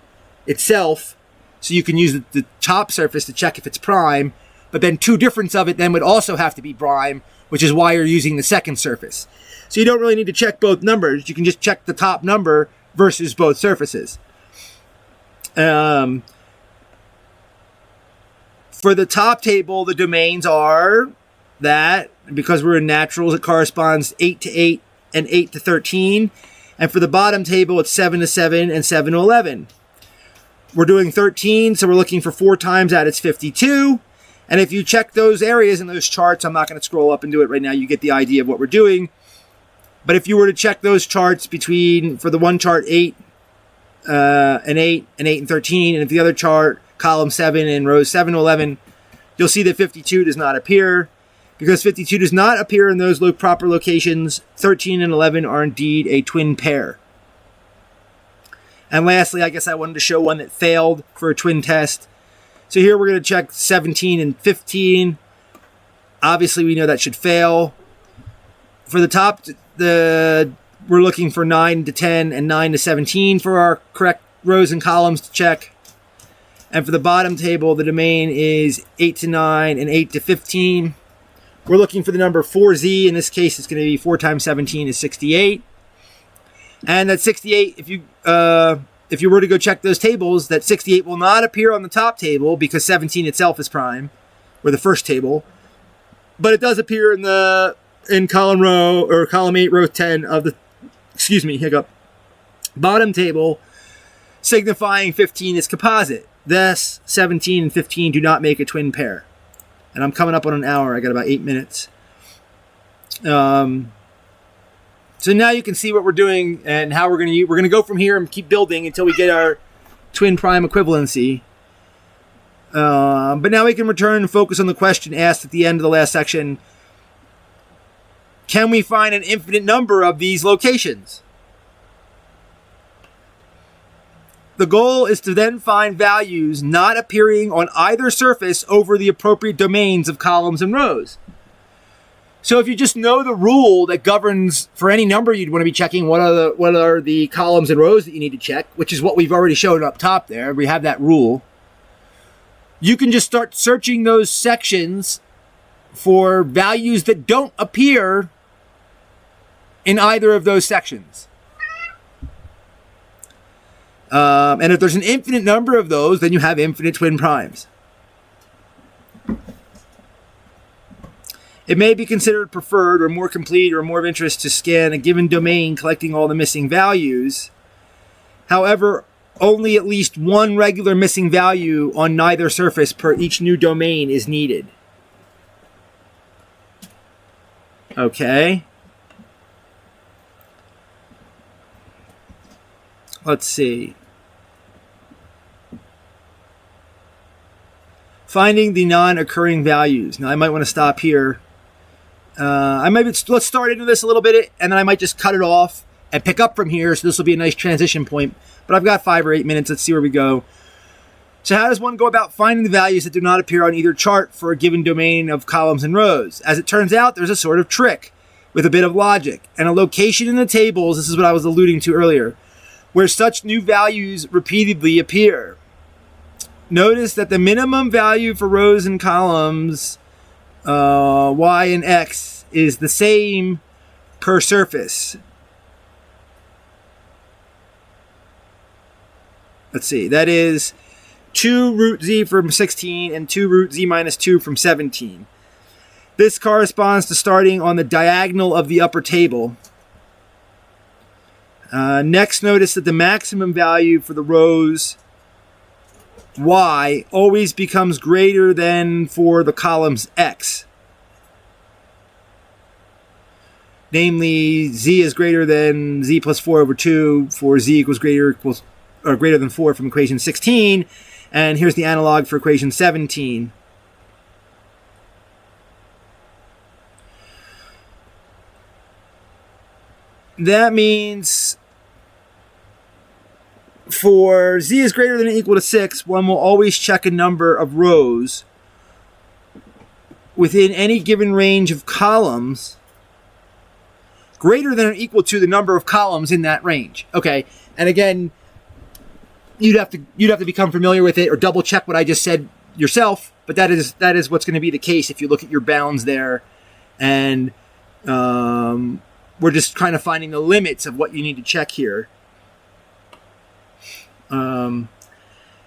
itself, so you can use the top surface to check if it's prime, but then two difference of it then would also have to be prime, which is why you're using the second surface. So you don't really need to check both numbers. You can just check the top number versus both surfaces. For the top table, the domains are that. Because we're in naturals, it corresponds 8 to 8 and 8 to 13. And for the bottom table, it's 7 to 7 and 7 to 11. We're doing 13, so we're looking for 4 times that. It's 52. And if you check those areas in those charts, I'm not going to scroll up and do it right now. You get the idea of what we're doing. But if you were to check those charts between, for the one chart, 8 and 8 and 8 and 13, and if the other chart, column 7 and rows 7 to 11, you'll see that 52 does not appear. Because 52 does not appear in those proper locations, 13 and 11 are indeed a twin pair. And lastly, I guess I wanted to show one that failed for a twin test. So here we're going to check 17 and 15. Obviously, we know that should fail. For the top, we're looking for 9 to 10 and 9 to 17 for our correct rows and columns to check. And for the bottom table, the domain is 8 to 9 and 8 to 15. We're looking for the number 4z. In this case, it's going to be 4 times 17 is 68. And that 68, if you were to go check those tables, that 68 will not appear on the top table because 17 itself is prime, or the first table. But it does appear in column 8, row 10 of the, bottom table, signifying 15 is composite. Thus, 17 and 15 do not make a twin pair. And I'm coming up on an hour. I got about 8 minutes. So now you can see what we're doing and how we're going to go from here and keep building until we get our twin prime equivalency. But now we can return and focus on the question asked at the end of the last section. Can we find an infinite number of these locations? The goal is to then find values not appearing on either surface over the appropriate domains of columns and rows. So if you just know the rule that governs for any number you'd want to be checking, what are the columns and rows that you need to check, which is what we've already shown up top there. We have that rule. You can just start searching those sections for values that don't appear in either of those sections. And if there's an infinite number of those, then you have infinite twin primes. It may be considered preferred or more complete or more of interest to scan a given domain collecting all the missing values. However, only at least one regular missing value on neither surface per each new domain is needed. Okay. Let's see. Finding the non-occurring values. Now, I might want to stop here. Let's start into this a little bit, and then I might just cut it off and pick up from here. So this will be a nice transition point. But I've got 5 or 8 minutes. Let's see where we go. So how does one go about finding the values that do not appear on either chart for a given domain of columns and rows? As it turns out, there's a sort of trick with a bit of logic and a location in the tables. This is what I was alluding to earlier, where such new values repeatedly appear. Notice that the minimum value for rows and columns, y and x, is the same per surface. Let's see, that is 2 root z from 16 and 2 root z minus 2 from 17. This corresponds to starting on the diagonal of the upper table. Next, notice that the maximum value for the rows y always becomes greater than for the columns x. Namely, z is greater than z plus 4 over 2 for z equals greater than 4 from equation 16. And here's the analog for equation 17. That means for z is greater than or equal to 6, one will always check a number of rows within any given range of columns greater than or equal to the number of columns in that range. Okay, and again, you'd have to become familiar with it or double check what I just said yourself, but that is what's going to be the case if you look at your bounds there, and we're just kind of finding the limits of what you need to check here.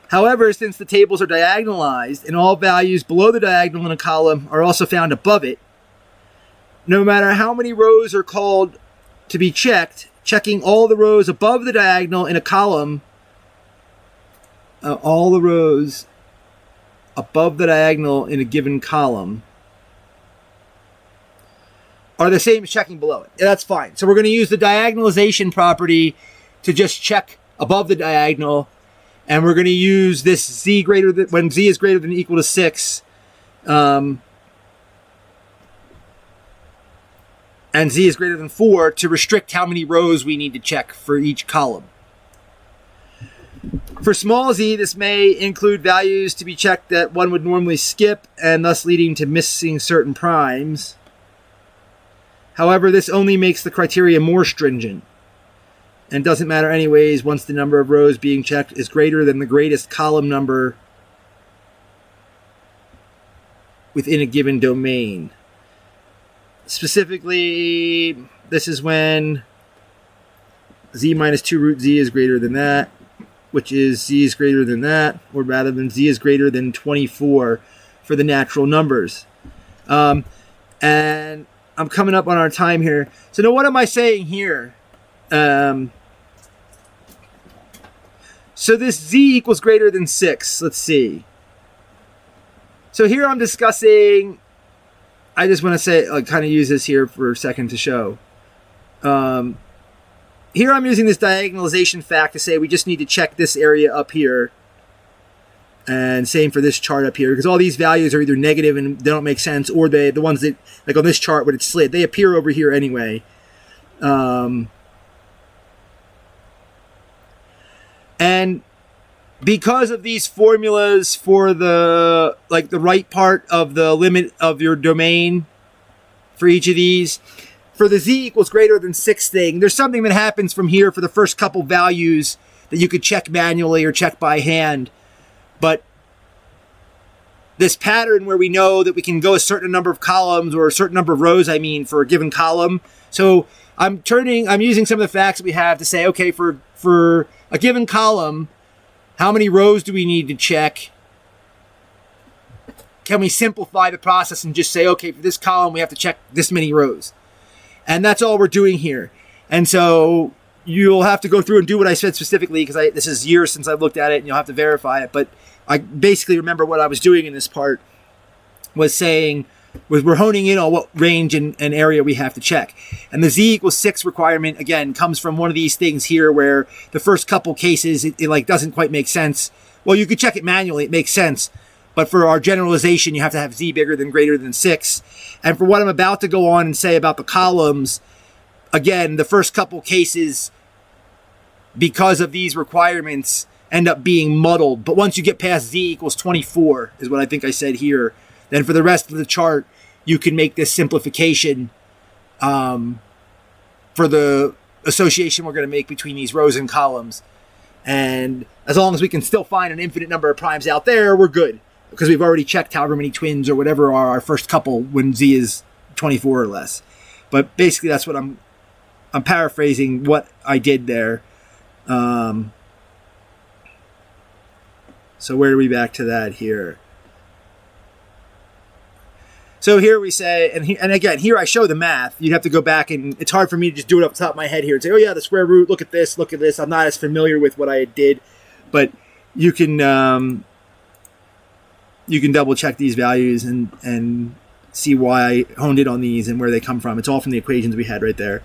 However, since the tables are diagonalized and all values below the diagonal in a column are also found above it, no matter how many rows are called to be checked, checking all the rows above the diagonal in a column, all the rows above the diagonal in a given column are the same as checking below it. Yeah, that's fine. So we're going to use the diagonalization property to just check above the diagonal, and we're going to use this z greater than, when z is greater than or equal to 6, and z is greater than 4 to restrict how many rows we need to check for each column. For small z, this may include values to be checked that one would normally skip, and thus leading to missing certain primes. However, this only makes the criteria more stringent, and doesn't matter anyways once the number of rows being checked is greater than the greatest column number within a given domain. Specifically, this is when z minus 2 root z is greater than that, which is z is greater than that, or rather than z is greater than 24 for the natural numbers. And I'm coming up on our time here. So now what am I saying here? So this z equals greater than 6. Let's see. So here I'm discussing, I just want to say, kind of use this here for a second to show. Here I'm using this diagonalization fact to say we just need to check this area up here. And same for this chart up here, because all these values are either negative and they don't make sense, or the ones that, like on this chart when it's slid, they appear over here anyway. And because of these formulas for the right part of the limit of your domain for each of these, for the z equals greater than 6 thing, there's something that happens from here for the first couple values that you could check manually or check by hand. But this pattern where we know that we can go a certain number of columns, or a certain number of rows, for a given column. So I'm using some of the facts that we have to say, okay, for a given column, how many rows do we need to check? Can we simplify the process and just say, okay, for this column, we have to check this many rows? And that's all we're doing here. And so you'll have to go through and do what I said specifically, because this is years since I've looked at it, and you'll have to verify it. But I basically remember what I was doing in this part was saying, we're honing in on what range and area we have to check. And the z equals 6 requirement, again, comes from one of these things here where the first couple cases, it doesn't quite make sense. Well, you could check it manually, it makes sense. But for our generalization, you have to have z bigger than greater than 6. And for what I'm about to go on and say about the columns, again, the first couple cases, because of these requirements, end up being muddled. But once you get past z equals 24, is what I think I said here, then for the rest of the chart, you can make this simplification for the association we're going to make between these rows and columns. And as long as we can still find an infinite number of primes out there, we're good, because we've already checked however many twins or whatever are our first couple when z is 24 or less. But basically, that's what I'm paraphrasing what I did there. So where are we back to that here? So here we say, and again, here I show the math. You'd have to go back, and it's hard for me to just do it off the top of my head here and say, oh yeah, the square root, look at this. I'm not as familiar with what I did, but you can double check these values and see why I honed it on these and where they come from. It's all from the equations we had right there.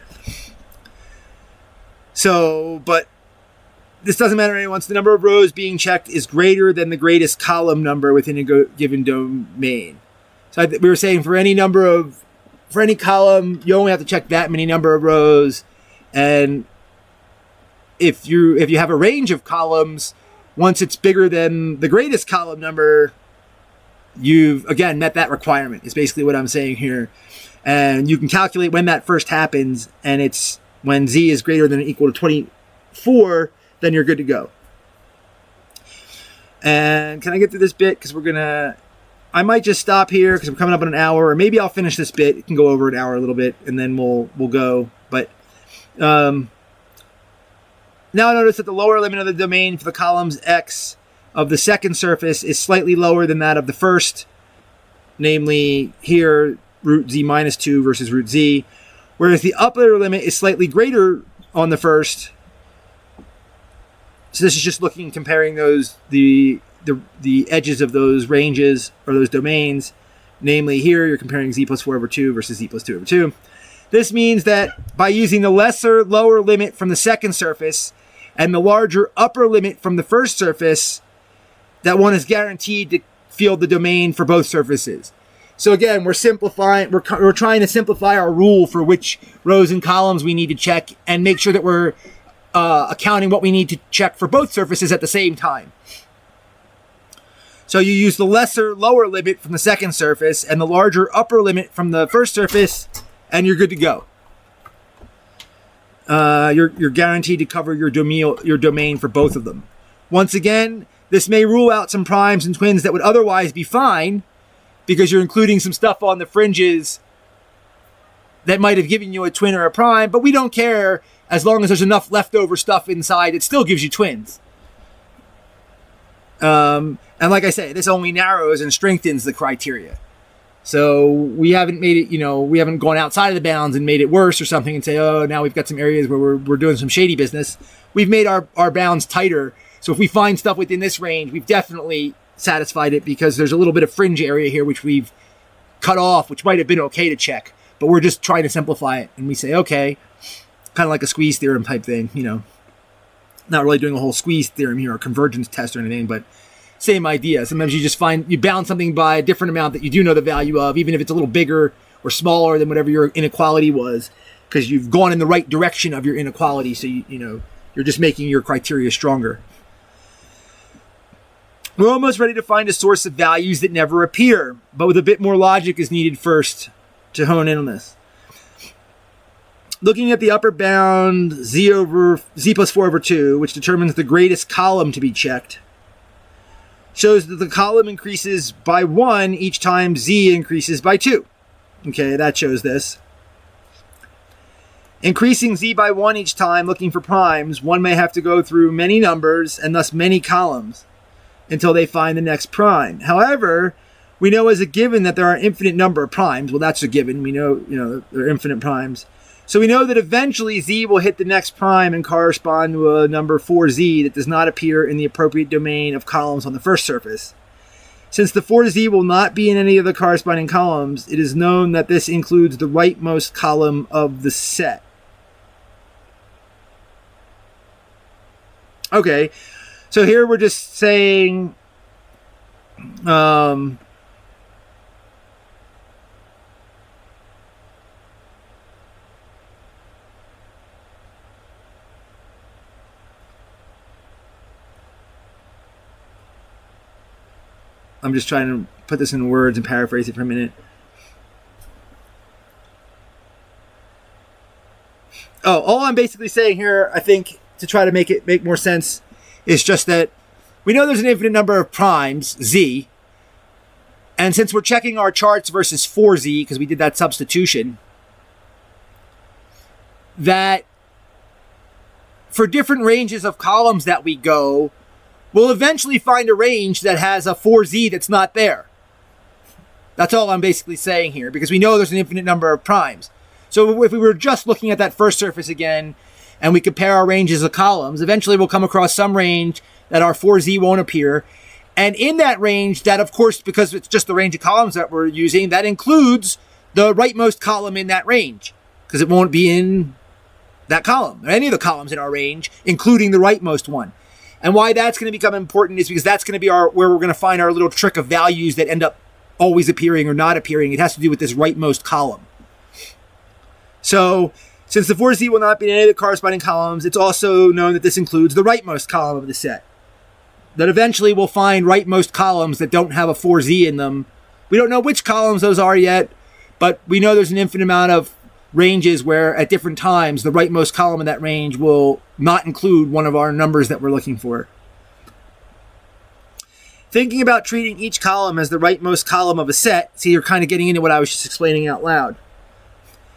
So, but this doesn't matter anyway. Once the number of rows being checked is greater than the greatest column number within a given domain. So we were saying for any column, you only have to check that many number of rows. And if you have a range of columns, once it's bigger than the greatest column number, you've, again, met that requirement, is basically what I'm saying here. And you can calculate when that first happens, and it's when z is greater than or equal to 24, then you're good to go. And can I get through this bit? Because I might just stop here because I'm coming up on an hour, or maybe I'll finish this bit. It can go over an hour a little bit, and then we'll go. But now notice that the lower limit of the domain for the columns x of the second surface is slightly lower than that of the first. Namely, here root z minus 2 versus root z, whereas the upper limit is slightly greater on the first. So this is just comparing those the edges of those ranges or those domains. Namely, here you're comparing z plus 4 over 2 versus z plus 2 over 2. This means that by using the lesser lower limit from the second surface and the larger upper limit from the first surface, that one is guaranteed to field the domain for both surfaces. So again, we're simplifying. We're trying to simplify our rule for which rows and columns we need to check and make sure that we're accounting what we need to check for both surfaces at the same time. So you use the lesser lower limit from the second surface and the larger upper limit from the first surface, and you're good to go. You're guaranteed to cover your domain for both of them. Once again, this may rule out some primes and twins that would otherwise be fine, because you're including some stuff on the fringes that might have given you a twin or a prime, but we don't care. As long as there's enough leftover stuff inside, it still gives you twins. And like I say, this only narrows and strengthens the criteria. So we haven't made it, we haven't gone outside of the bounds and made it worse or something and say, oh, now we've got some areas where we're doing some shady business. We've made our bounds tighter. So if we find stuff within this range, we've definitely satisfied it, because there's a little bit of fringe area here which we've cut off, which might have been okay to check, but we're just trying to simplify it. And we say, okay, kind of like a squeeze theorem type thing, not really doing a whole squeeze theorem here or convergence test or anything, but same idea. Sometimes you just you bound something by a different amount that you do know the value of, even if it's a little bigger or smaller than whatever your inequality was, because you've gone in the right direction of your inequality. So you're just making your criteria stronger. We're almost ready to find a source of values that never appear, but with a bit more logic is needed first to hone in on this. Looking at the upper bound z plus 4 over 2, which determines the greatest column to be checked, shows that the column increases by 1 each time z increases by 2. Okay, that shows this. Increasing z by 1 each time looking for primes, one may have to go through many numbers and thus many columns until they find the next prime. However, we know as a given that there are an infinite number of primes. Well, that's a given. We know, there are infinite primes. So we know that eventually z will hit the next prime and correspond to a number 4z that does not appear in the appropriate domain of columns on the first surface. Since the 4z will not be in any of the corresponding columns, it is known that this includes the rightmost column of the set. Okay, so here we're just saying, I'm just trying to put this in words and paraphrase it for a minute. Oh, all I'm basically saying here, I think, to try to make more sense, is just that we know there's an infinite number of primes, z, and since we're checking our charts versus 4z, because we did that substitution, that for different ranges of columns that we go, we'll eventually find a range that has a 4z that's not there. That's all I'm basically saying here, because we know there's an infinite number of primes. So if we were just looking at that first surface again, and we compare our ranges of columns, eventually we'll come across some range that our 4z won't appear. And in that range, that of course, because it's just the range of columns that we're using, that includes the rightmost column in that range, because it won't be in that column, or any of the columns in our range, including the rightmost one. And why that's going to become important is because that's going to be where we're going to find our little trick of values that end up always appearing or not appearing. It has to do with this rightmost column. So since the 4z will not be in any of the corresponding columns, it's also known that this includes the rightmost column of the set. That eventually we'll find rightmost columns that don't have a 4z in them. We don't know which columns those are yet, but we know there's an infinite amount of ranges where at different times the rightmost column in that range will not include one of our numbers that we're looking for. Thinking about treating each column as the rightmost column of a set, see, you're kind of getting into what I was just explaining out loud.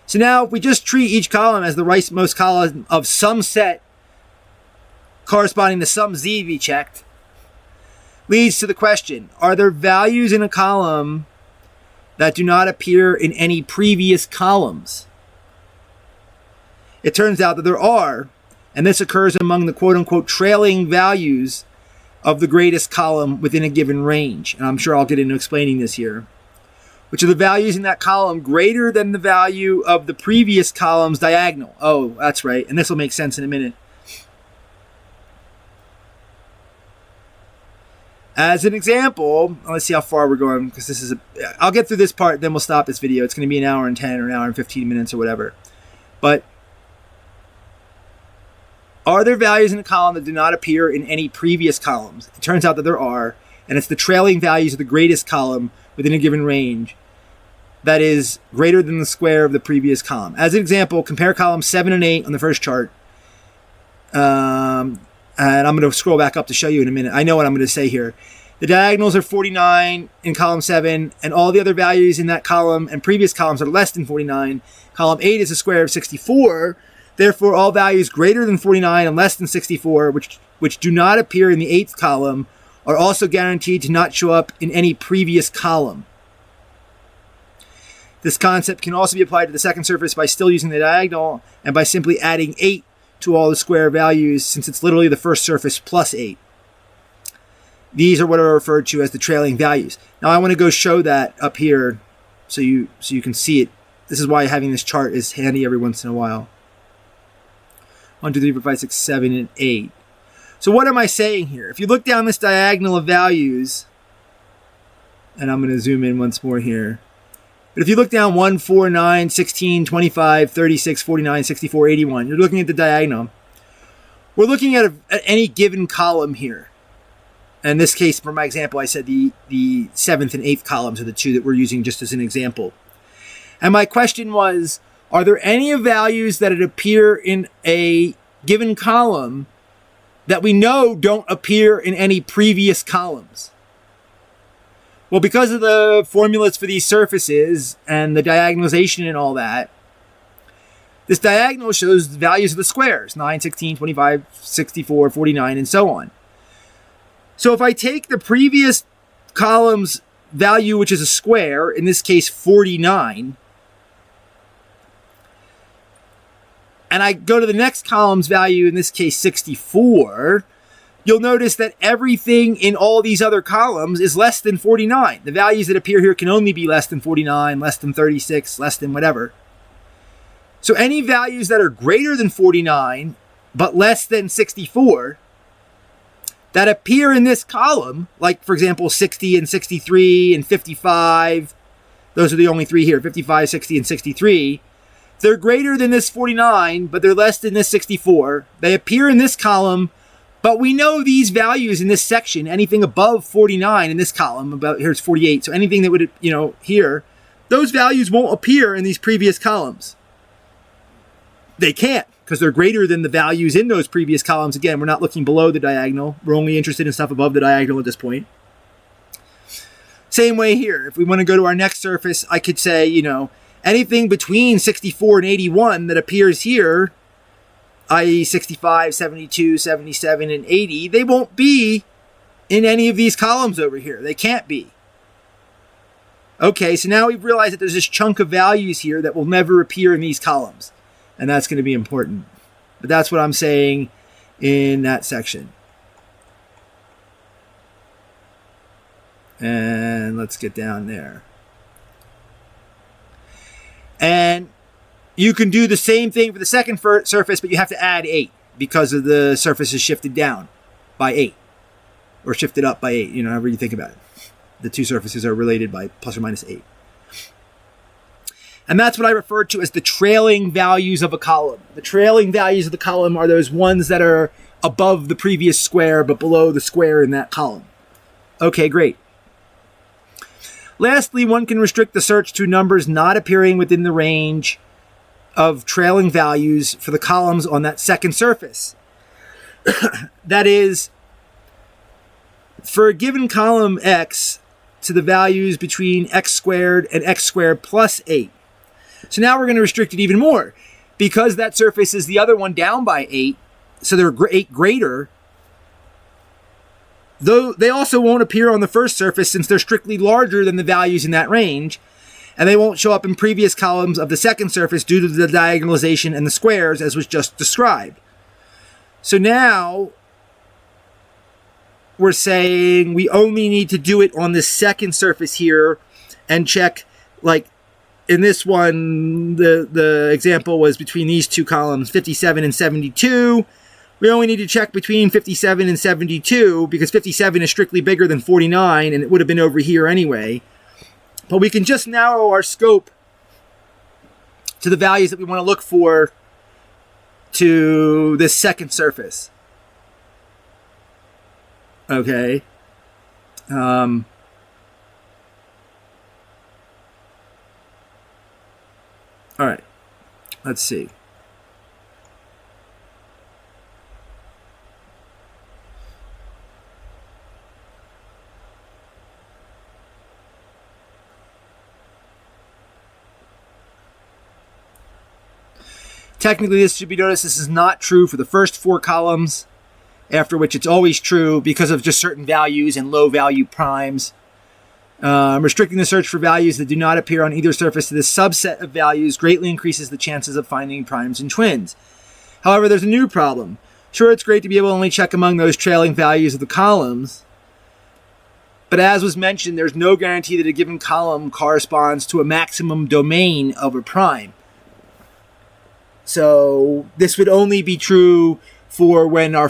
So now if we just treat each column as the rightmost column of some set corresponding to some z we checked, leads to the question, are there values in a column that do not appear in any previous columns. It turns out that there are, and this occurs among the quote-unquote trailing values of the greatest column within a given range. And I'm sure I'll get into explaining this here. Which are the values in that column greater than the value of the previous column's diagonal. Oh, that's right. And this will make sense in a minute. As an example, let's see how far we're going, because this is I'll get through this part, then we'll stop this video. It's going to be an hour and 10 or an hour and 15 minutes or whatever. But are there values in a column that do not appear in any previous columns? It turns out that there are, and it's the trailing values of the greatest column within a given range that is greater than the square of the previous column. As an example, compare columns 7 and 8 on the first chart. And I'm going to scroll back up to show you in a minute. I know what I'm going to say here. The diagonals are 49 in column 7, and all the other values in that column and previous columns are less than 49. Column 8 is a square of 64. Therefore, all values greater than 49 and less than 64, which do not appear in the 8th column, are also guaranteed to not show up in any previous column. This concept can also be applied to the second surface by still using the diagonal and by simply adding 8 to all the square values, since it's literally the first surface plus 8. These are what are referred to as the trailing values. Now I want to go show that up here so you can see it. This is why having this chart is handy every once in a while. 1, 2, 3, 4, 5, 6, 7, and 8. So what am I saying here? If you look down this diagonal of values, and I'm going to zoom in once more here. But if you look down 1, 4, 9, 16, 25, 36, 49, 64, 81, you're looking at the diagonal. We're looking at any given column here. In this case, for my example, I said the 7th and 8th columns are the two that we're using just as an example. And my question was, are there any values that appear in a given column that we know don't appear in any previous columns? Well, because of the formulas for these surfaces and the diagonalization and all that, this diagonal shows the values of the squares, 9, 16, 25, 64, 49, and so on. So if I take the previous column's value, which is a square, in this case 49, and I go to the next column's value, in this case 64, you'll notice that everything in all these other columns is less than 49. The values that appear here can only be less than 49, less than 36, less than whatever. So any values that are greater than 49, but less than 64, that appear in this column, like for example 60 and 63 and 55, those are the only three here, 55, 60, and 63, they're greater than this 49, but they're less than this 64. They appear in this column, but we know these values in this section, anything above 49 in this column, about here's 48, so anything that would, here, those values won't appear in these previous columns. They can't, because they're greater than the values in those previous columns. Again, we're not looking below the diagonal. We're only interested in stuff above the diagonal at this point. Same way here. If we want to go to our next surface, I could say, anything between 64 and 81 that appears here, i.e. 65, 72, 77, and 80, they won't be in any of these columns over here. They can't be. Okay, so now we've realized that there's this chunk of values here that will never appear in these columns. And that's going to be important. But that's what I'm saying in that section. And let's get down there. And you can do the same thing for the second surface, but you have to add 8 because of the surface is shifted down by 8. Or shifted up by 8, however you think about it. The two surfaces are related by plus or minus 8. And that's what I refer to as the trailing values of a column. The trailing values of the column are those ones that are above the previous square, but below the square in that column. Okay, great. Lastly, one can restrict the search to numbers not appearing within the range of trailing values for the columns on that second surface. That is, for a given column x, to the values between x squared and x squared plus 8. So now we're going to restrict it even more. Because that surface is the other one down by 8, so they're 8 greater, though they also won't appear on the first surface since they're strictly larger than the values in that range. and they won't show up in previous columns of the second surface due to the diagonalization and the squares as was just described. So now we're saying we only need to do it on the second surface here and check, like in this one, the example was between these two columns, 57 and 72. We only need to check between 57 and 72 because 57 is strictly bigger than 49 and it would have been over here anyway. But we can just narrow our scope to the values that we want to look for to this second surface. Okay. All right. Let's see. Technically, this should be noticed. This is not true for the first 4 columns, after which it's always true because of just certain values and low value primes. Restricting the search for values that do not appear on either surface to this subset of values greatly increases the chances of finding primes and twins. However, there's a new problem. Sure, it's great to be able to only check among those trailing values of the columns, but as was mentioned, there's no guarantee that a given column corresponds to a maximum domain of a prime. So this would only be true for when our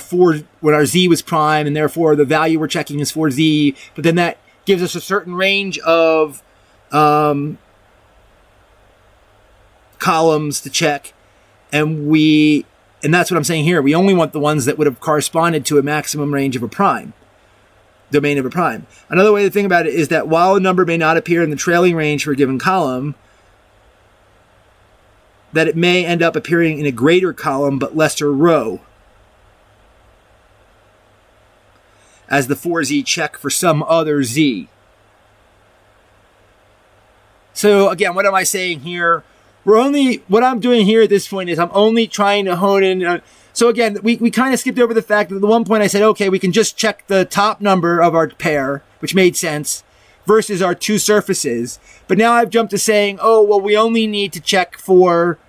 z was prime, and therefore the value we're checking is for z. But then that gives us a certain range of columns to check, and that's what I'm saying here. We only want the ones that would have corresponded to a maximum range of a prime, domain of a prime. Another way to think about it is that while a number may not appear in the trailing range for a given column, that it may end up appearing in a greater column but lesser row as the 4z check for some other z. So again, what am I saying here? What I'm doing here at this point is I'm only trying to hone in. So again, we kind of skipped over the fact that at the one point I said, okay, we can just check the top number of our pair, which made sense, versus our 2 surfaces. But now I've jumped to saying, oh, well, we only need to check for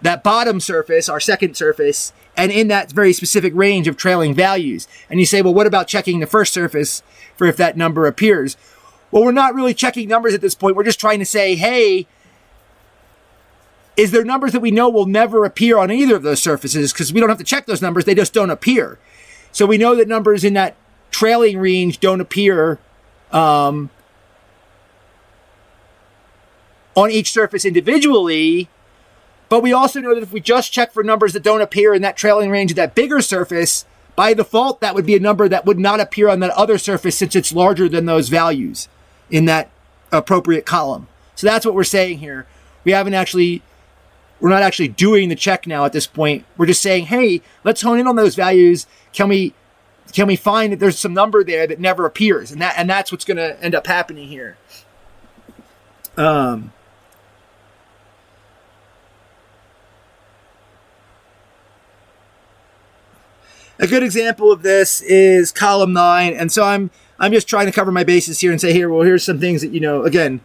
that bottom surface, our second surface, and in that very specific range of trailing values. And you say, well, what about checking the first surface for if that number appears? Well, we're not really checking numbers at this point. We're just trying to say, hey, is there numbers that we know will never appear on either of those surfaces? Because we don't have to check those numbers. They just don't appear. So we know that numbers in that trailing range don't appear on each surface individually. But we also know that if we just check for numbers that don't appear in that trailing range of that bigger surface, by default, that would be a number that would not appear on that other surface since it's larger than those values in that appropriate column. So that's what we're saying here. We're not actually doing the check now at this point. We're just saying, hey, let's hone in on those values. Can we find that there's some number there that never appears? And that's what's going to end up happening here. A good example of this is column 9, and so I'm just trying to cover my bases here and say, here's some things that, again,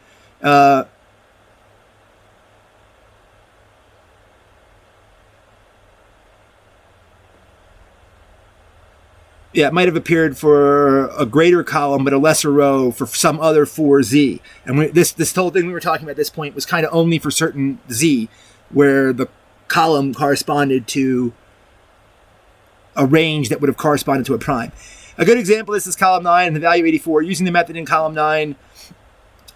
it might have appeared for a greater column but a lesser row for some other 4z. And this whole thing we were talking about at this point was kind of only for certain z, where the column corresponded to a range that would have corresponded to a prime. A good example of this is column 9 and the value 84. Using the method in column 9,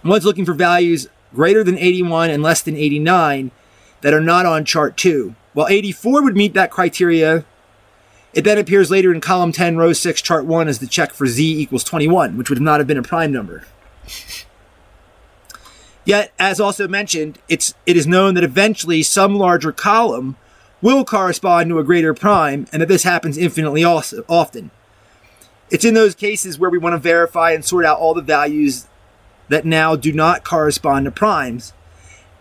one's looking for values greater than 81 and less than 89 that are not on chart 2. While 84 would meet that criteria, it then appears later in column 10, row 6, chart 1 as the check for z equals 21, which would not have been a prime number. Yet, as also mentioned, it is known that eventually some larger column will correspond to a greater prime, and that this happens infinitely often. It's in those cases where we want to verify and sort out all the values that now do not correspond to primes.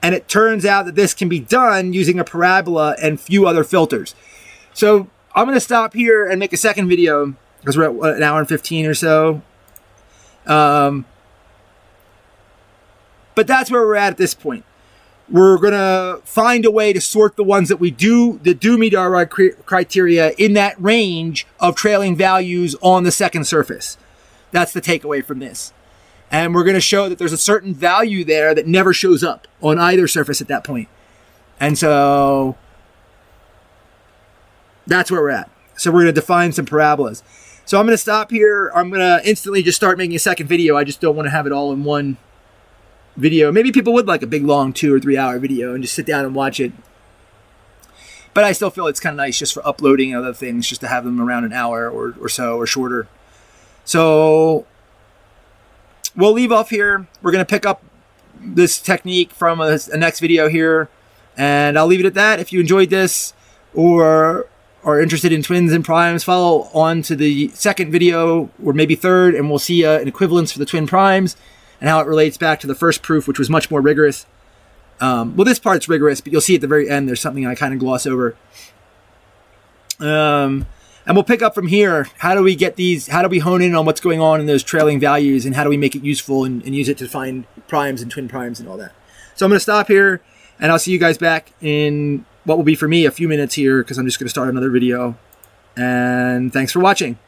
And it turns out that this can be done using a parabola and few other filters. So I'm going to stop here and make a second video, because we're at an hour and 15 or so. But that's where we're at this point. We're going to find a way to sort the ones that do meet our criteria in that range of trailing values on the second surface. That's the takeaway from this. And we're going to show that there's a certain value there that never shows up on either surface at that point. And so that's where we're at. So we're going to define some parabolas. So I'm going to stop here. I'm going to instantly just start making a second video. I just don't want to have it all in one video. Maybe people would like a big, long 2 or 3 hour video and just sit down and watch it. But I still feel it's kind of nice just for uploading other things, just to have them around an hour or so or shorter. So we'll leave off here. We're going to pick up this technique from a next video here. And I'll leave it at that. If you enjoyed this or are interested in twins and primes, follow on to the second video or maybe third, and we'll see an equivalence for the twin primes and how it relates back to the first proof, which was much more rigorous. Well, this part's rigorous, but you'll see at the very end there's something I kind of gloss over. And we'll pick up from here. How do we get these? How do we hone in on what's going on in those trailing values, and how do we make it useful and use it to find primes and twin primes and all that? So I'm going to stop here, and I'll see you guys back in what will be for me a few minutes here, because I'm just going to start another video. And thanks for watching.